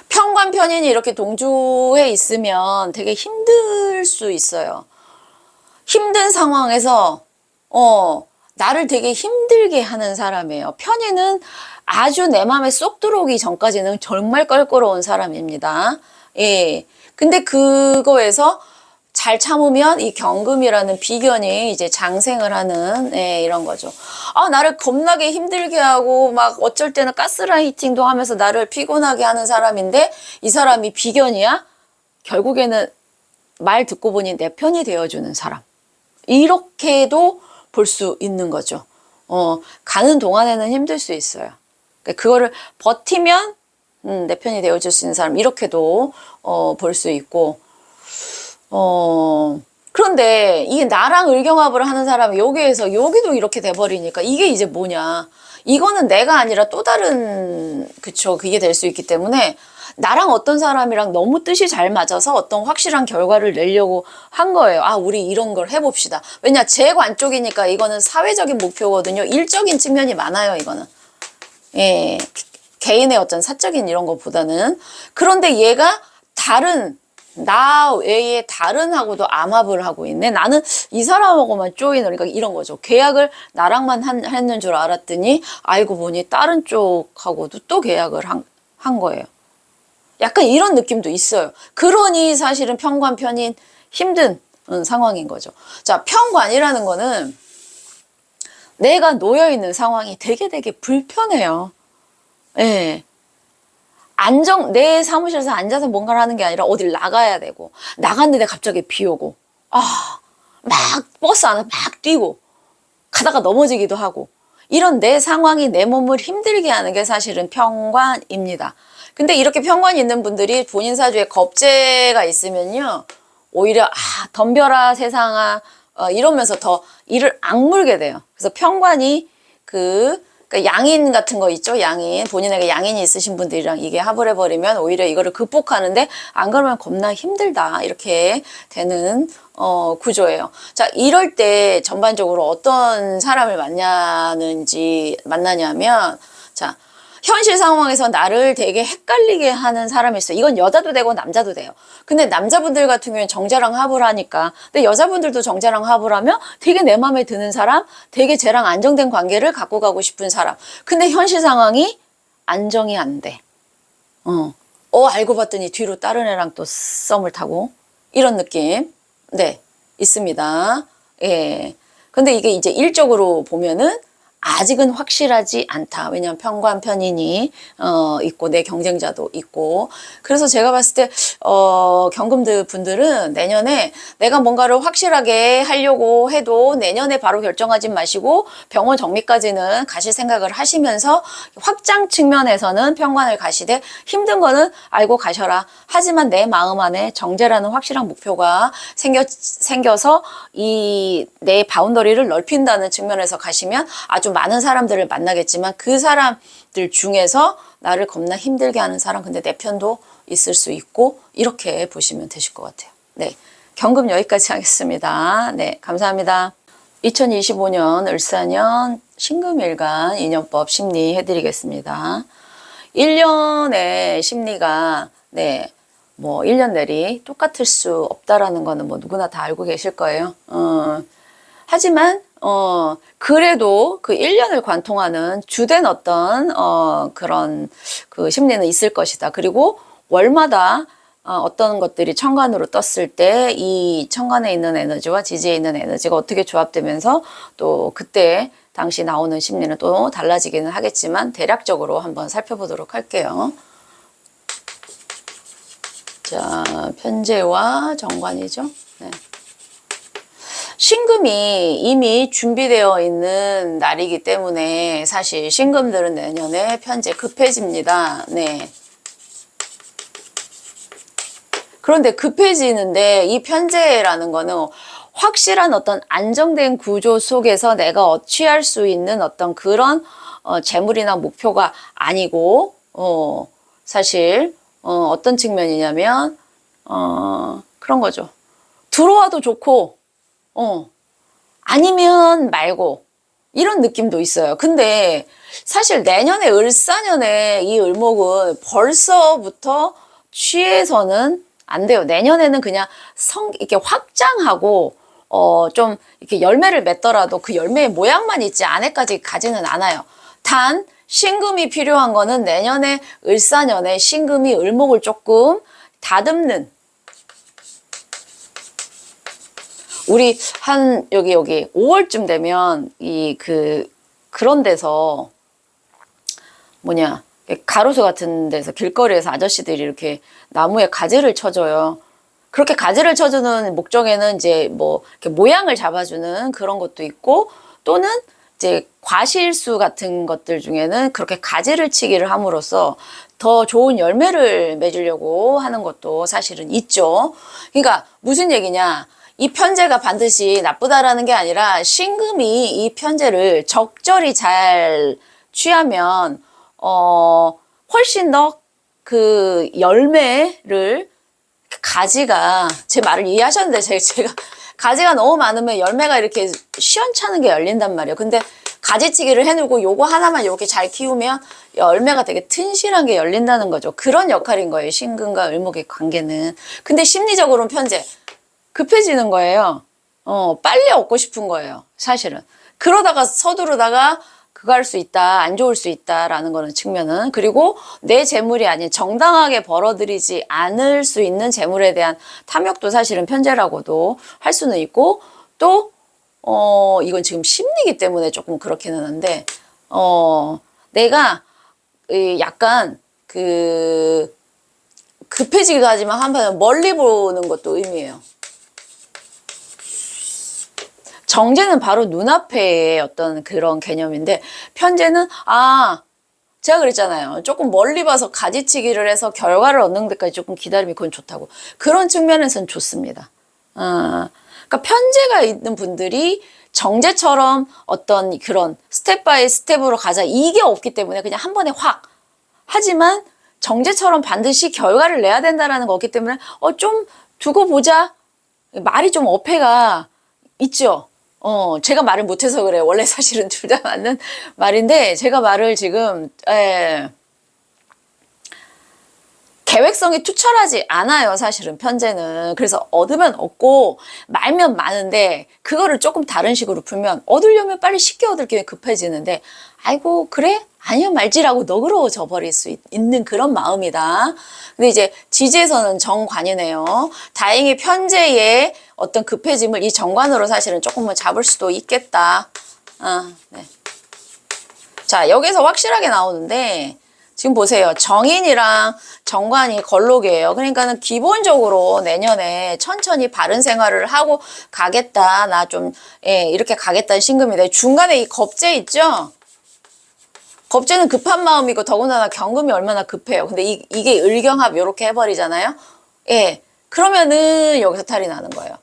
편관 편인이 이렇게 동주에 있으면 되게 힘들 수 있어요. 힘든 상황에서 나를 되게 힘들게 하는 사람이에요. 편인은 아주 내 마음에 쏙 들어오기 전까지는 정말 껄끄러운 사람입니다. 예. 근데 그거에서 잘 참으면 이 경금이라는 비견이 이제 장생을 하는 이런 거죠. 나를 겁나게 힘들게 하고 막 어쩔 때는 가스라이팅도 하면서 나를 피곤하게 하는 사람인데 이 사람이 비견이야? 결국에는 말 듣고 보니 내 편이 되어주는 사람. 이렇게도 볼 수 있는 거죠. 가는 동안에는 힘들 수 있어요. 그거를 버티면 내 편이 되어줄 수 있는 사람 이렇게도 볼 수 있고 그런데 이게 나랑 을경합을 하는 사람이 여기에서 여기도 이렇게 돼버리니까 이게 이제 뭐냐. 이거는 내가 아니라 또 다른, 그쵸. 그게 될 수 있기 때문에 나랑 어떤 사람이랑 너무 뜻이 잘 맞아서 어떤 확실한 결과를 내려고 한 거예요. 우리 이런 걸 해봅시다. 왜냐, 제 관 쪽이니까 이거는 사회적인 목표거든요. 일적인 측면이 많아요, 이거는. 예. 개인의 어떤 사적인 이런 것보다는. 그런데 얘가 나 외에 다른하고도 암합을 하고 있네. 나는 이 사람하고만 조인을, 그러니까 이런 거죠. 계약을 나랑만 했는 줄 알았더니 알고 보니 다른 쪽하고도 또 계약을 한 거예요. 약간 이런 느낌도 있어요. 그러니 사실은 편관편인 힘든 상황인 거죠. 자, 편관이라는 거는 내가 놓여있는 상황이 되게 불편해요. 예. 내 사무실에서 앉아서 뭔가를 하는 게 아니라 어딜 나가야 되고, 나갔는데 갑자기 비 오고, 막 버스 안에 막 뛰고, 가다가 넘어지기도 하고, 이런 내 상황이 내 몸을 힘들게 하는 게 사실은 편관입니다. 근데 이렇게 편관이 있는 분들이 본인 사주에 겁재가 있으면요, 오히려 덤벼라 세상아 이러면서 더 일을 악물게 돼요. 그래서 편관이 그러니까 양인 같은 거 있죠. 양인, 본인에게 양인이 있으신 분들이랑 이게 합을 해버리면 오히려 이거를 극복하는데, 안 그러면 겁나 힘들다 이렇게 되는 구조예요. 자, 이럴 때 전반적으로 어떤 사람을 만나냐면, 자, 현실 상황에서 나를 되게 헷갈리게 하는 사람이 있어요. 이건 여자도 되고 남자도 돼요. 근데 남자분들 같은 경우에는 정자랑 합을 하니까, 근데 여자분들도 정자랑 합을 하면 되게 내 마음에 드는 사람, 되게 쟤랑 안정된 관계를 갖고 가고 싶은 사람. 근데 현실 상황이 안정이 안 돼. 알고 봤더니 뒤로 다른 애랑 또 썸을 타고, 이런 느낌. 네, 있습니다. 예. 근데 이게 이제 일적으로 보면은 아직은 확실하지 않다. 왜냐하면 편관 편인이 있고 내 경쟁자도 있고. 그래서 제가 봤을 때 경금들 분들은 내년에 내가 뭔가를 확실하게 하려고 해도 내년에 바로 결정하지 마시고 병원 정리까지는 가실 생각을 하시면서, 확장 측면에서는 편관을 가시되 힘든 거는 알고 가셔라. 하지만 내 마음 안에 정제라는 확실한 목표가 생겨서 이 내 바운더리를 넓힌다는 측면에서 가시면 아주 많은 사람들을 만나겠지만, 그 사람들 중에서 나를 겁나 힘들게 하는 사람, 근데 내 편도 있을 수 있고, 이렇게 보시면 되실 것 같아요. 네, 경금 여기까지 하겠습니다. 네, 감사합니다. 2025년 을사년 신금일간 인연법 심리 해드리겠습니다. 1년의 심리가 뭐 1년 내리 똑같을 수 없다라는 거는 뭐 누구나 다 알고 계실 거예요. 하지만 그래도 그 1년을 관통하는 주된 어떤 그런 그 심리는 있을 것이다. 그리고 월마다 어떤 것들이 천간으로 떴을 때 이 천간에 있는 에너지와 지지에 있는 에너지가 어떻게 조합되면서 또 그때 당시 나오는 심리는 또 달라지기는 하겠지만, 대략적으로 한번 살펴보도록 할게요. 자, 편제와 정관이죠. 네. 신금이 이미 준비되어 있는 날이기 때문에 사실 신금들은 내년에 편제 급해집니다. 네. 그런데 급해지는데 이 편제라는 거는 확실한 어떤 안정된 구조 속에서 내가 취할 수 있는 어떤 그런 재물이나 목표가 아니고, 사실 어떤 측면이냐면 그런 거죠. 들어와도 좋고 아니면 말고, 이런 느낌도 있어요. 근데 사실 내년에 을사년에 이 을목은 벌써부터 취해서는 안 돼요. 내년에는 그냥 이렇게 확장하고 좀 이렇게 열매를 맺더라도 그 열매의 모양만 있지 안에까지 가지는 않아요. 단 신금이 필요한 거는 내년에 을사년에 신금이 을목을 조금 다듬는, 우리 한 여기 5월쯤 되면 그런 데서 가로수 같은 데서 길거리에서 아저씨들이 이렇게 나무에 가지를 쳐줘요. 그렇게 가지를 쳐주는 목적에는 이제 뭐 이렇게 모양을 잡아주는 그런 것도 있고, 또는 이제 과실수 같은 것들 중에는 그렇게 가지를 치기를 함으로써 더 좋은 열매를 맺으려고 하는 것도 사실은 있죠. 그러니까 무슨 얘기냐? 이 편제가 반드시 나쁘다라는 게 아니라, 신금이 이 편제를 적절히 잘 취하면 훨씬 더 그 열매를, 가지가, 제 말을 이해하셨는데 제가 가지가 너무 많으면 열매가 이렇게 시원찮은 게 열린단 말이에요. 근데 가지치기를 해놓고 요거 하나만 이렇게 잘 키우면 열매가 되게 튼실한 게 열린다는 거죠. 그런 역할인 거예요, 신금과 을목의 관계는. 근데 심리적으로는 편제 급해지는 거예요. 빨리 얻고 싶은 거예요, 사실은. 그러다가 서두르다가 그거 할 수 있다, 안 좋을 수 있다라는 거는 측면은. 그리고 내 재물이 아닌 정당하게 벌어들이지 않을 수 있는 재물에 대한 탐욕도 사실은 편제라고도 할 수는 있고, 또 이건 지금 심리기 때문에 조금 그렇기는 한데, 내가 약간 급해지기도 하지만 한편 멀리 보는 것도 의미해요. 정제는 바로 눈앞의 어떤 그런 개념인데, 편제는, 제가 그랬잖아요. 조금 멀리 봐서 가지치기를 해서 결과를 얻는 데까지 조금 기다림이 그건 좋다고. 그런 측면에서는 좋습니다. 그러니까 편제가 있는 분들이 정제처럼 어떤 그런 스텝 바이 스텝으로 가자. 이게 없기 때문에 그냥 한 번에 확. 하지만 정제처럼 반드시 결과를 내야 된다는 거 없기 때문에 좀 두고 보자. 말이 좀 어폐가 있죠. 제가 말을 못해서 그래요. 원래 사실은 둘 다 맞는 말인데, 제가 말을 지금, 계획성이 투철하지 않아요, 사실은 편제는. 그래서 얻으면 얻고 말면 많은데, 그거를 조금 다른 식으로 풀면 얻으려면 빨리 쉽게 얻을 게 급해지는데, 아이고 그래? 아니요 말지라고 너그러워져 버릴 수 있는 그런 마음이다. 근데 이제 지지에서는 정관이네요. 다행히 편제의 어떤 급해짐을 이 정관으로 사실은 조금은 잡을 수도 있겠다. 네. 자, 여기서 확실하게 나오는데, 지금 보세요. 정인이랑 정관이 걸록이에요. 그러니까는 기본적으로 내년에 천천히 바른 생활을 하고 가겠다. 나 좀, 이렇게 가겠다는 신금인데, 중간에 이 겁재 있죠? 겁재는 급한 마음이고, 더군다나 경금이 얼마나 급해요. 근데 이게 을경합 요렇게 해버리잖아요? 그러면은 여기서 탈이 나는 거예요.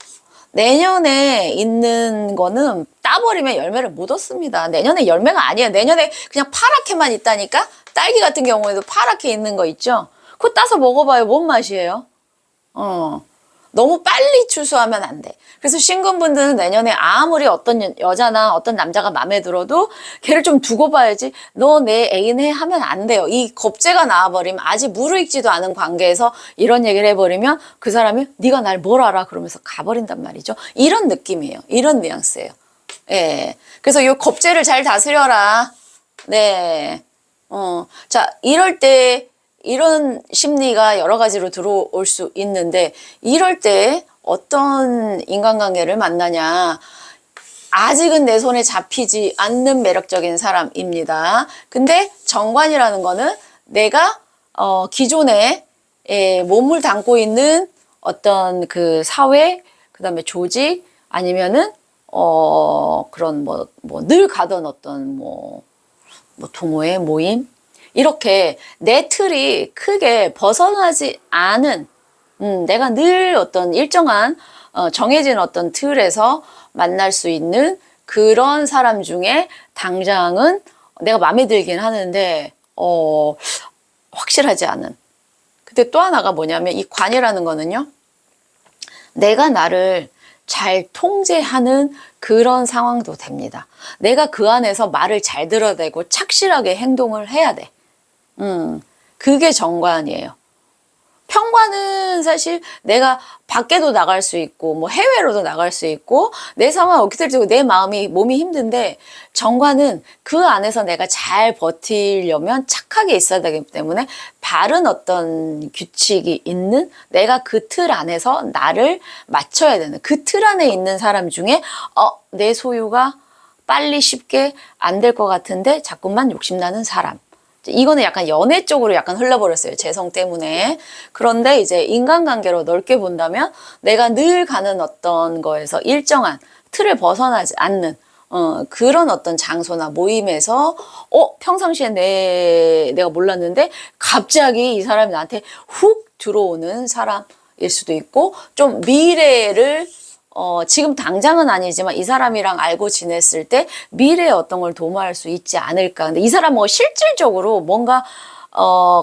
내년에 있는 거는 따버리면 열매를 못 얻습니다. 내년에 열매가 아니에요. 내년에 그냥 파랗게만 있다니까? 딸기 같은 경우에도 파랗게 있는 거 있죠? 그거 따서 먹어봐요. 뭔 맛이에요? 너무 빨리 추수하면 안 돼. 그래서 신금분들은 내년에 아무리 어떤 여자나 어떤 남자가 마음에 들어도 걔를 좀 두고 봐야지. 너 내 애인 해 하면 안 돼요. 이 겁재가 나와버리면 아직 무르익지도 않은 관계에서 이런 얘기를 해버리면 그 사람이 네가 날 뭘 알아? 그러면서 가버린단 말이죠. 이런 느낌이에요. 이런 뉘앙스예요. 그래서 이 겁재를 잘 다스려라. 네. 자, 이럴 때 이런 심리가 여러 가지로 들어올 수 있는데, 이럴 때 어떤 인간관계를 만나냐. 아직은 내 손에 잡히지 않는 매력적인 사람입니다. 근데 정관이라는 거는 내가 기존에 몸을 담고 있는 어떤 그 사회, 그 다음에 조직, 아니면은 그런 늘 가던 어떤 동호회 모임, 이렇게 내 틀이 크게 벗어나지 않은, 내가 늘 어떤 일정한 정해진 어떤 틀에서 만날 수 있는 그런 사람 중에 당장은 내가 마음에 들긴 하는데 확실하지 않은. 근데 또 하나가 뭐냐면, 이 관이라는 거는요, 내가 나를 잘 통제하는 그런 상황도 됩니다. 내가 그 안에서 말을 잘 들어대고 착실하게 행동을 해야 돼. 그게 정관이에요. 평관은 사실 내가 밖에도 나갈 수 있고 해외로도 나갈 수 있고 내 상황이 어떻게 될지 내 몸이 힘든데, 정관은 그 안에서 내가 잘 버티려면 착하게 있어야 되기 때문에 바른 어떤 규칙이 있는, 내가 그 틀 안에서 나를 맞춰야 되는, 그 틀 안에 있는 사람 중에 내 소유가 빨리 쉽게 안 될 것 같은데 자꾸만 욕심나는 사람. 이거는 약간 연애 쪽으로 약간 흘러버렸어요. 재성 때문에. 그런데 이제 인간관계로 넓게 본다면, 내가 늘 가는 어떤 거에서 일정한 틀을 벗어나지 않는 그런 어떤 장소나 모임에서 평상시에 내가 몰랐는데 갑자기 이 사람이 나한테 훅 들어오는 사람일 수도 있고, 좀 미래를 지금 당장은 아니지만 이 사람이랑 알고 지냈을 때 미래에 어떤 걸 도모할 수 있지 않을까. 근데 이 사람 실질적으로 뭔가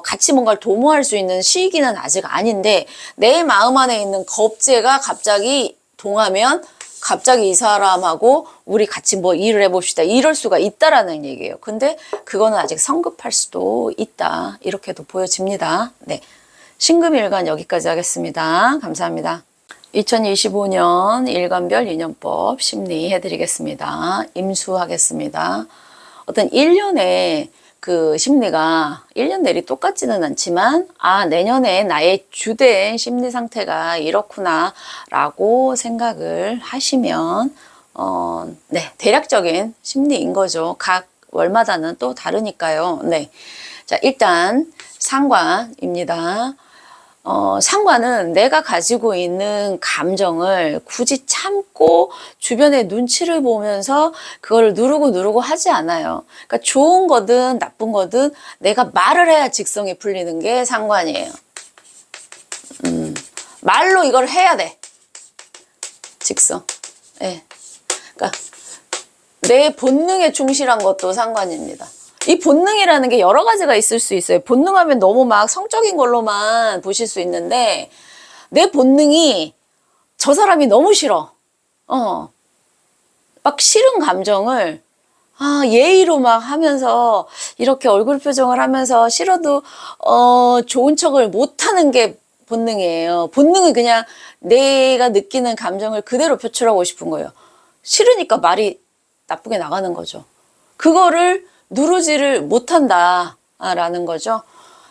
같이 뭔가를 도모할 수 있는 시기는 아직 아닌데, 내 마음 안에 있는 겁재가 갑자기 동하면 갑자기 이 사람하고 우리 같이 일을 해봅시다. 이럴 수가 있다라는 얘기예요. 근데 그거는 아직 성급할 수도 있다. 이렇게도 보여집니다. 네. 신금일간 여기까지 하겠습니다. 감사합니다. 2025년 일간별 인연법 심리 해드리겠습니다. 임수하겠습니다. 어떤 1년의 그 심리가 1년 내리 똑같지는 않지만, 내년에 나의 주된 심리 상태가 이렇구나 라고 생각을 하시면 네, 대략적인 심리인 거죠. 각 월마다는 또 다르니까요. 네. 자, 일단 상관입니다. 상관은 내가 가지고 있는 감정을 굳이 참고 주변의 눈치를 보면서 그거를 누르고 하지 않아요. 그러니까 좋은 거든 나쁜 거든 내가 말을 해야 직성이 풀리는 게 상관이에요. 말로 이걸 해야 돼. 직성. 네. 그러니까 내 본능에 충실한 것도 상관입니다. 이 본능이라는 게 여러 가지가 있을 수 있어요. 본능하면 너무 막 성적인 걸로만 보실 수 있는데 내 본능이 저 사람이 너무 싫어. 막 싫은 감정을 예의로 막 하면서 이렇게 얼굴 표정을 하면서 싫어도 좋은 척을 못 하는 게 본능이에요. 본능은 그냥 내가 느끼는 감정을 그대로 표출하고 싶은 거예요. 싫으니까 말이 나쁘게 나가는 거죠. 그거를 누르지를 못한다라는 거죠.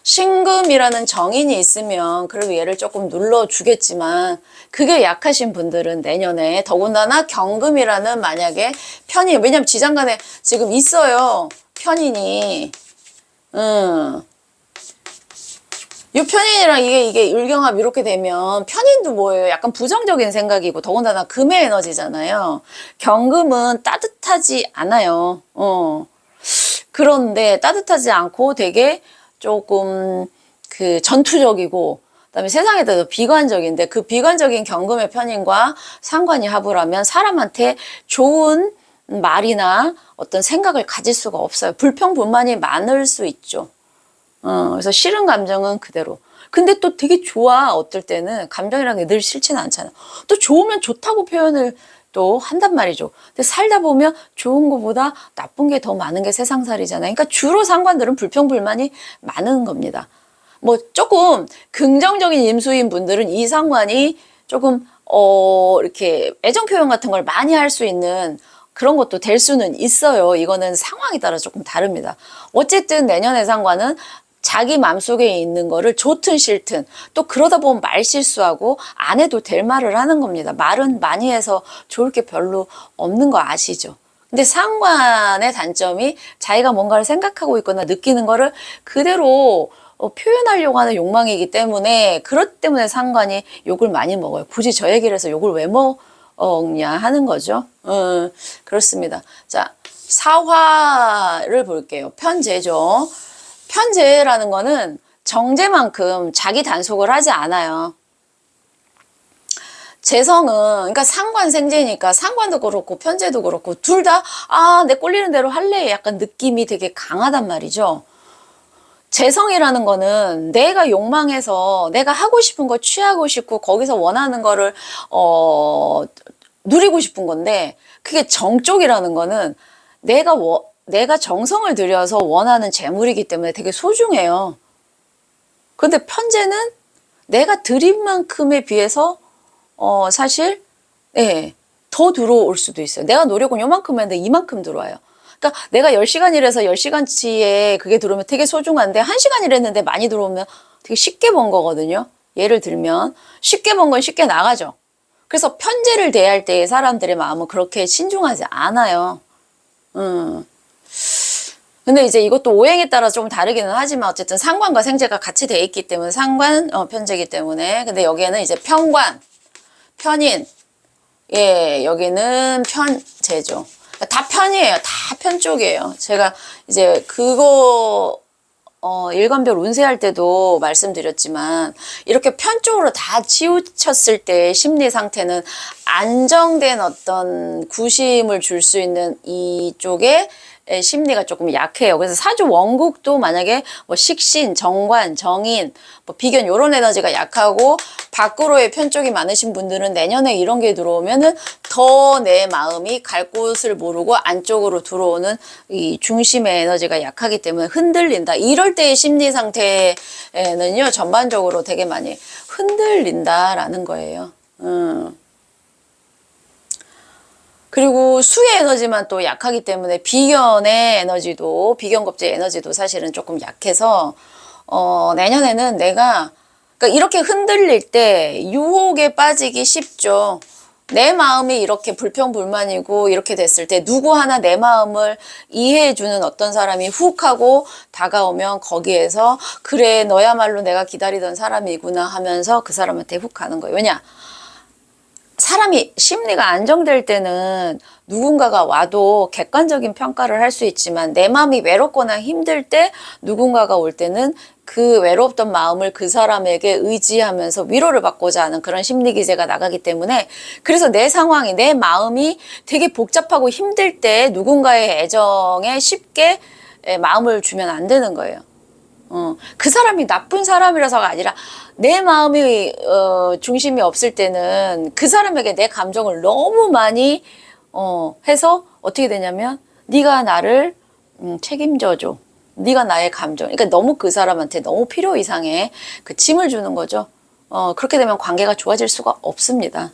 신금이라는 정인이 있으면 그래도 얘를 조금 눌러주겠지만 그게 약하신 분들은 내년에 더군다나 경금이라는 만약에 편인, 왜냐면 지장간에 지금 있어요. 편인이. 이 편인이랑 이게 일경합 이렇게 되면 편인도 뭐예요? 약간 부정적인 생각이고 더군다나 금의 에너지잖아요. 경금은 따뜻하지 않아요. 그런데 따뜻하지 않고 되게 조금 그 전투적이고 그다음에 세상에 대해서 비관적인데 그 비관적인 경금의 편인과 상관이 합을 하면 사람한테 좋은 말이나 어떤 생각을 가질 수가 없어요. 불평불만이 많을 수 있죠. 그래서 싫은 감정은 그대로. 근데 또 되게 좋아. 어떨 때는 감정이라는 게 늘 싫지는 않잖아. 또 좋으면 좋다고 표현을 또 한단 말이죠. 근데 살다 보면 좋은 것보다 나쁜 게 더 많은 게 세상살이잖아요. 그러니까 주로 상관들은 불평불만이 많은 겁니다. 뭐 조금 긍정적인 임수인 분들은 이 상관이 조금 이렇게 애정 표현 같은 걸 많이 할 수 있는 그런 것도 될 수는 있어요. 이거는 상황에 따라 조금 다릅니다. 어쨌든 내년의 상관은 자기 마음속에 있는 거를 좋든 싫든 또 그러다 보면 말 실수하고 안 해도 될 말을 하는 겁니다. 말은 많이 해서 좋을 게 별로 없는 거 아시죠? 근데 상관의 단점이 자기가 뭔가를 생각하고 있거나 느끼는 거를 그대로 표현하려고 하는 욕망이기 때문에 그렇기 때문에 상관이 욕을 많이 먹어요. 굳이 저 얘기를 해서 욕을 왜 먹냐 하는 거죠. 그렇습니다. 자, 사화를 볼게요. 편재죠. 편재라는 거는 정제만큼 자기 단속을 하지 않아요. 재성은 그러니까 상관생재니까 상관도 그렇고 편재도 그렇고 둘 다 내 꼴리는 대로 할래 약간 느낌이 되게 강하단 말이죠. 재성이라는 거는 내가 욕망해서 내가 하고 싶은 거 취하고 싶고 거기서 원하는 거를 누리고 싶은 건데 그게 정쪽이라는 거는 내가 정성을 들여서 원하는 재물이기 때문에 되게 소중해요. 그런데 편재는 내가 들인 만큼에 비해서 사실 더 들어올 수도 있어요. 내가 노력은 요만큼 했는데 이만큼 들어와요. 그러니까 내가 10시간 일해서 10시간치에 그게 들어오면 되게 소중한데 1시간 일했는데 많이 들어오면 되게 쉽게 번 거거든요. 예를 들면 쉽게 번 건 쉽게 나가죠. 그래서 편재를 대할 때 사람들의 마음은 그렇게 신중하지 않아요. 근데 이제 이것도 오행에 따라 좀 다르기는 하지만 어쨌든 상관과 생재가 같이 돼 있기 때문에 상관, 편재이기 때문에. 근데 여기에는 이제 편관, 편인, 여기는 편재죠. 다 편이에요. 다 편 쪽이에요. 제가 이제 그거 일관별 운세할 때도 말씀드렸지만 이렇게 편 쪽으로 다 치우쳤을 때 심리 상태는 안정된 어떤 구심을 줄 수 있는 이쪽에 심리가 조금 약해요. 그래서 사주 원국도 만약에 뭐 식신, 정관, 정인, 뭐 비견 이런 에너지가 약하고 밖으로의 편 쪽이 많으신 분들은 내년에 이런 게 들어오면은 더 내 마음이 갈 곳을 모르고 안쪽으로 들어오는 이 중심의 에너지가 약하기 때문에 흔들린다. 이럴 때의 심리 상태는요 전반적으로 되게 많이 흔들린다라는 거예요. 그리고 수의 에너지만 또 약하기 때문에 비견의 에너지도 비견겁제 에너지도 사실은 조금 약해서 내년에는 내가 그러니까 이렇게 흔들릴 때 유혹에 빠지기 쉽죠. 내 마음이 이렇게 불평불만이고 이렇게 됐을 때 누구 하나 내 마음을 이해해주는 어떤 사람이 훅 하고 다가오면 거기에서 그래 너야말로 내가 기다리던 사람이구나 하면서 그 사람한테 훅 가는 거예요. 왜냐? 사람이 심리가 안정될 때는 누군가가 와도 객관적인 평가를 할 수 있지만 내 마음이 외롭거나 힘들 때 누군가가 올 때는 그 외롭던 마음을 그 사람에게 의지하면서 위로를 받고자 하는 그런 심리 기제가 나가기 때문에 그래서 내 상황이 내 마음이 되게 복잡하고 힘들 때 누군가의 애정에 쉽게 마음을 주면 안 되는 거예요. 그 사람이 나쁜 사람이라서가 아니라 내 마음이 중심이 없을 때는 그 사람에게 내 감정을 너무 많이 해서 어떻게 되냐면 네가 나를 책임져줘. 네가 나의 감정. 그러니까 너무 그 사람한테 너무 필요 이상의 그 짐을 주는 거죠. 그렇게 되면 관계가 좋아질 수가 없습니다.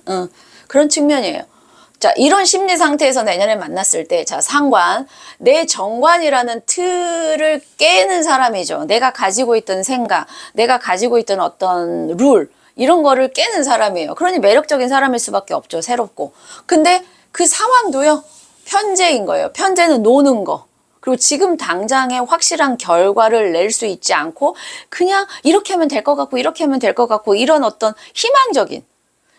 그런 측면이에요. 자, 이런 심리 상태에서 내년에 만났을 때, 자, 상관. 내 정관이라는 틀을 깨는 사람이죠. 내가 가지고 있던 생각, 내가 가지고 있던 어떤 룰, 이런 거를 깨는 사람이에요. 그러니 매력적인 사람일 수밖에 없죠. 새롭고. 근데 그 상황도요, 편재인 거예요. 편재는 노는 거. 그리고 지금 당장에 확실한 결과를 낼 수 있지 않고, 그냥 이렇게 하면 될 것 같고, 이렇게 하면 될 것 같고, 이런 어떤 희망적인,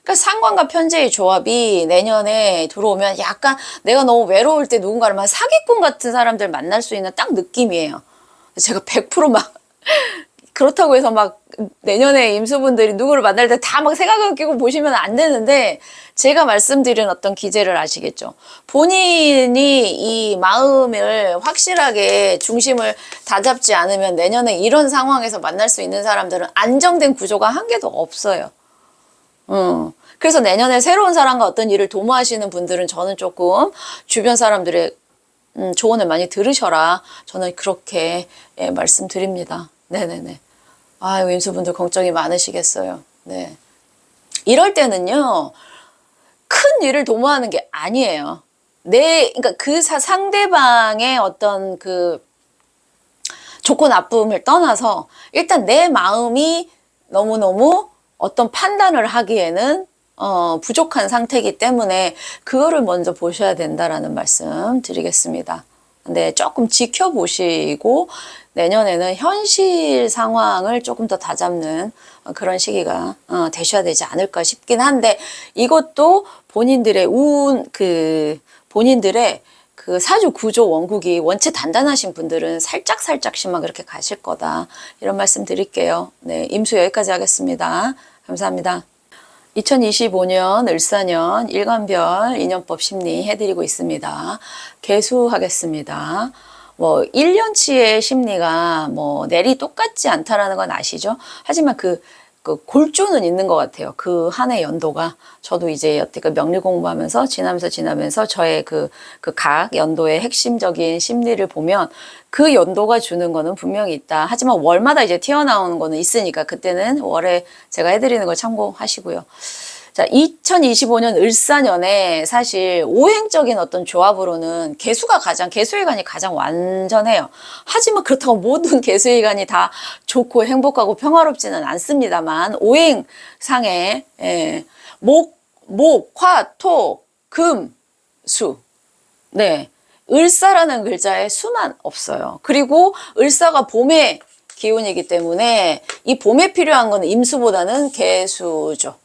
그러니까 상관과 편재의 조합이 내년에 들어오면 약간 내가 너무 외로울 때 누군가를 막 사기꾼 같은 사람들 만날 수 있는 딱 느낌이에요. 제가 100%막 그렇다고 해서 막 내년에 임수분들이 누구를 만날 때 다 막 생각을 끼고 보시면 안 되는데 제가 말씀드린 어떤 기제를 아시겠죠. 본인이 이 마음을 확실하게 중심을 다잡지 않으면 내년에 이런 상황에서 만날 수 있는 사람들은 안정된 구조가 한 개도 없어요. 그래서 내년에 새로운 사람과 어떤 일을 도모하시는 분들은 저는 조금 주변 사람들의 조언을 많이 들으셔라. 저는 그렇게 말씀드립니다. 네네네. 아유, 임수분들 걱정이 많으시겠어요. 네. 이럴 때는요, 큰 일을 도모하는 게 아니에요. 그러니까 그 상대방의 어떤 그 좋고 나쁨을 떠나서 일단 내 마음이 너무너무 어떤 판단을 하기에는 부족한 상태이기 때문에 그거를 먼저 보셔야 된다라는 말씀 드리겠습니다. 근데 조금 지켜보시고 내년에는 현실 상황을 조금 더 다잡는 그런 시기가 되셔야 되지 않을까 싶긴 한데 이것도 본인들의 본인들의 그 사주 구조 원국이 원체 단단하신 분들은 살짝씩만 그렇게 가실 거다. 이런 말씀 드릴게요. 네, 임수 여기까지 하겠습니다. 감사합니다. 2025년 을사년 일간별 인연법 심리 해드리고 있습니다. 개수하겠습니다. 뭐 1년치의 심리가 뭐 내리 똑같지 않다라는 건 아시죠? 하지만 그 골조는 있는 것 같아요. 그 한 해 연도가. 저도 이제 여태껏 명리 공부하면서 지나면서 저의 각 연도의 핵심적인 심리를 보면 그 연도가 주는 거는 분명히 있다. 하지만 월마다 이제 튀어나오는 거는 있으니까 그때는 월에 제가 해드리는 걸 참고하시고요. 자, 2025년 을사년에 사실 오행적인 어떤 조합으로는 개수일간이 가장 완전해요. 하지만 그렇다고 모든 개수일간이 다 좋고 행복하고 평화롭지는 않습니다만 오행상에 목, 화, 토, 금, 수. 네. 을사라는 글자에 수만 없어요. 그리고 을사가 봄의 기운이기 때문에 이 봄에 필요한 건 임수보다는 개수죠.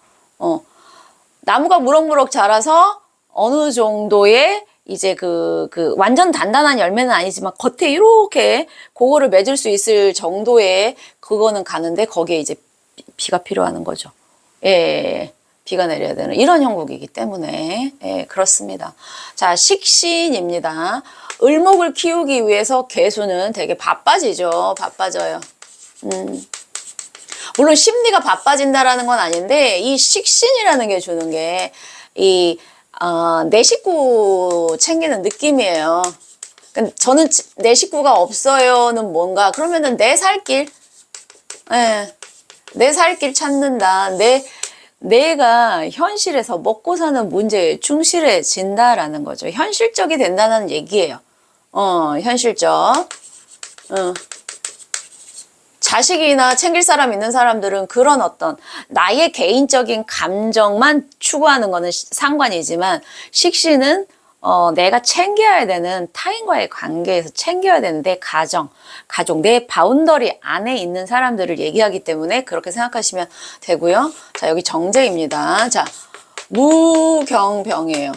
나무가 무럭무럭 자라서 어느 정도의 이제 완전 단단한 열매는 아니지만 겉에 이렇게 그거를 맺을 수 있을 정도의 그거는 가는데 거기에 이제 비가 필요한 거죠. 예. 비가 내려야 되는 이런 형국이기 때문에 예, 그렇습니다. 자, 식신입니다. 을목을 키우기 위해서 개수는 되게 바빠지죠. 바빠져요. 물론 심리가 바빠진다라는 건 아닌데 이 식신이라는 게 주는 게 내 식구 챙기는 느낌이에요. 저는 내 식구가 없어요는 뭔가 그러면은 내 살 길, 내 살 길 찾는다. 내가 현실에서 먹고 사는 문제에 충실해진다라는 거죠. 현실적이 된다는 얘기예요. 현실적. 자식이나 챙길 사람 있는 사람들은 그런 어떤 나의 개인적인 감정만 추구하는 거는 상관이지만 식신은 내가 챙겨야 되는 타인과의 관계에서 챙겨야 되는 내 가정, 가족, 내 바운더리 안에 있는 사람들을 얘기하기 때문에 그렇게 생각하시면 되고요. 자, 여기 정제입니다. 자, 무경병이에요.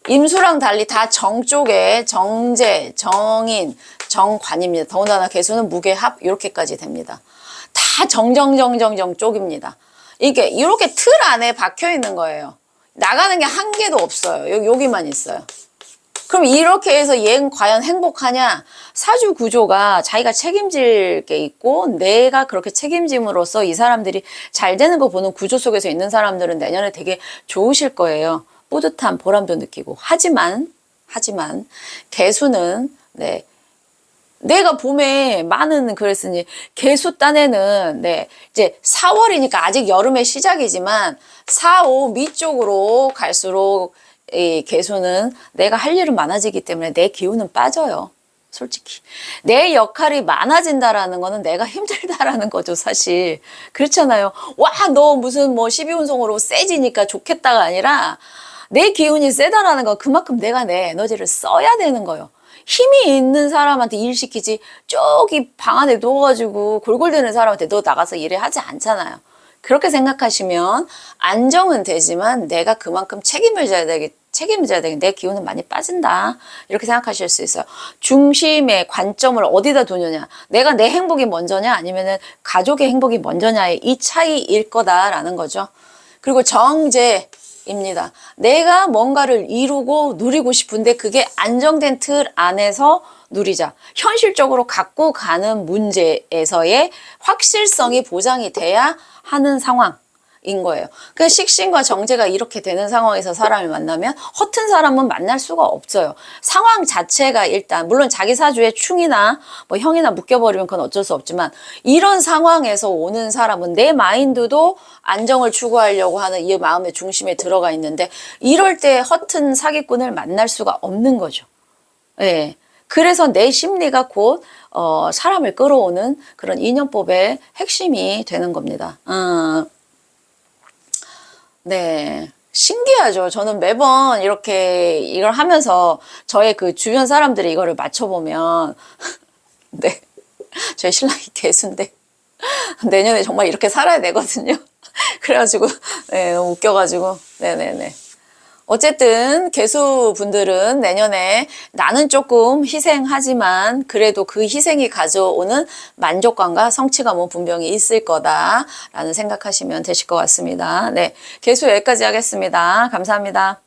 임수랑 달리 다 정 쪽에 정제, 정인, 정관입니다. 더군다나 개수는 무게합 이렇게까지 됩니다. 다 정정정정정 쪽입니다. 이렇게 틀 안에 박혀 있는 거예요. 나가는 게 한 개도 없어요. 여기만 있어요. 그럼 이렇게 해서 얘는 과연 행복하냐? 사주 구조가 자기가 책임질 게 있고 내가 그렇게 책임짐으로써 이 사람들이 잘 되는 거 보는 구조 속에서 있는 사람들은 내년에 되게 좋으실 거예요. 뿌듯한 보람도 느끼고. 하지만 개수는 네. 내가 봄에 많은 그랬으니 개수 딴에는 네 이제 4월이니까 아직 여름의 시작이지만 4, 5 밑쪽으로 갈수록 이 개수는 내가 할 일은 많아지기 때문에 내 기운은 빠져요. 솔직히 내 역할이 많아진다라는 거는 내가 힘들다라는 거죠. 사실 그렇잖아요. 와, 너 무슨 뭐 12운송으로 세지니까 좋겠다가 아니라 내 기운이 세다라는 건 그만큼 내가 내 에너지를 써야 되는 거예요. 힘이 있는 사람한테 일 시키지 저기 방 안에 누워가지고 골골대는 사람한테 너 나가서 일해 하지 않잖아요. 그렇게 생각하시면 안정은 되지만 내가 그만큼 책임을 져야 되기 내 기운은 많이 빠진다. 이렇게 생각하실 수 있어요. 중심의 관점을 어디다 두느냐. 내가 내 행복이 먼저냐 아니면은 가족의 행복이 먼저냐의 이 차이일 거다라는 거죠. 그리고 정제입니다. 내가 뭔가를 이루고 누리고 싶은데 그게 안정된 틀 안에서 누리자. 현실적으로 갖고 가는 문제에서의 확실성이 보장이 돼야 하는 상황인 거예요. 그 식신과 정제가 이렇게 되는 상황에서 사람을 만나면 허튼 사람은 만날 수가 없어요. 상황 자체가 일단 물론 자기 사주에 충이나 뭐 형이나 묶여버리면 그건 어쩔 수 없지만 이런 상황에서 오는 사람은 내 마인드도 안정을 추구하려고 하는 이 마음의 중심에 들어가 있는데 이럴 때 허튼 사기꾼을 만날 수가 없는 거죠. 예. 그래서 내 심리가 곧 사람을 끌어오는 그런 인연법의 핵심이 되는 겁니다. 네. 신기하죠. 저는 매번 이렇게 이걸 하면서 저의 그 주변 사람들이 이거를 맞춰보면, 네. 저희 신랑이 개수인데, 내년에 정말 이렇게 살아야 되거든요. 그래가지고, 네, 너무 웃겨가지고, 네네네. 어쨌든 개수분들은 내년에 나는 조금 희생하지만 그래도 그 희생이 가져오는 만족감과 성취감은 분명히 있을 거다라는 생각하시면 되실 것 같습니다. 네, 개수 여기까지 하겠습니다. 감사합니다.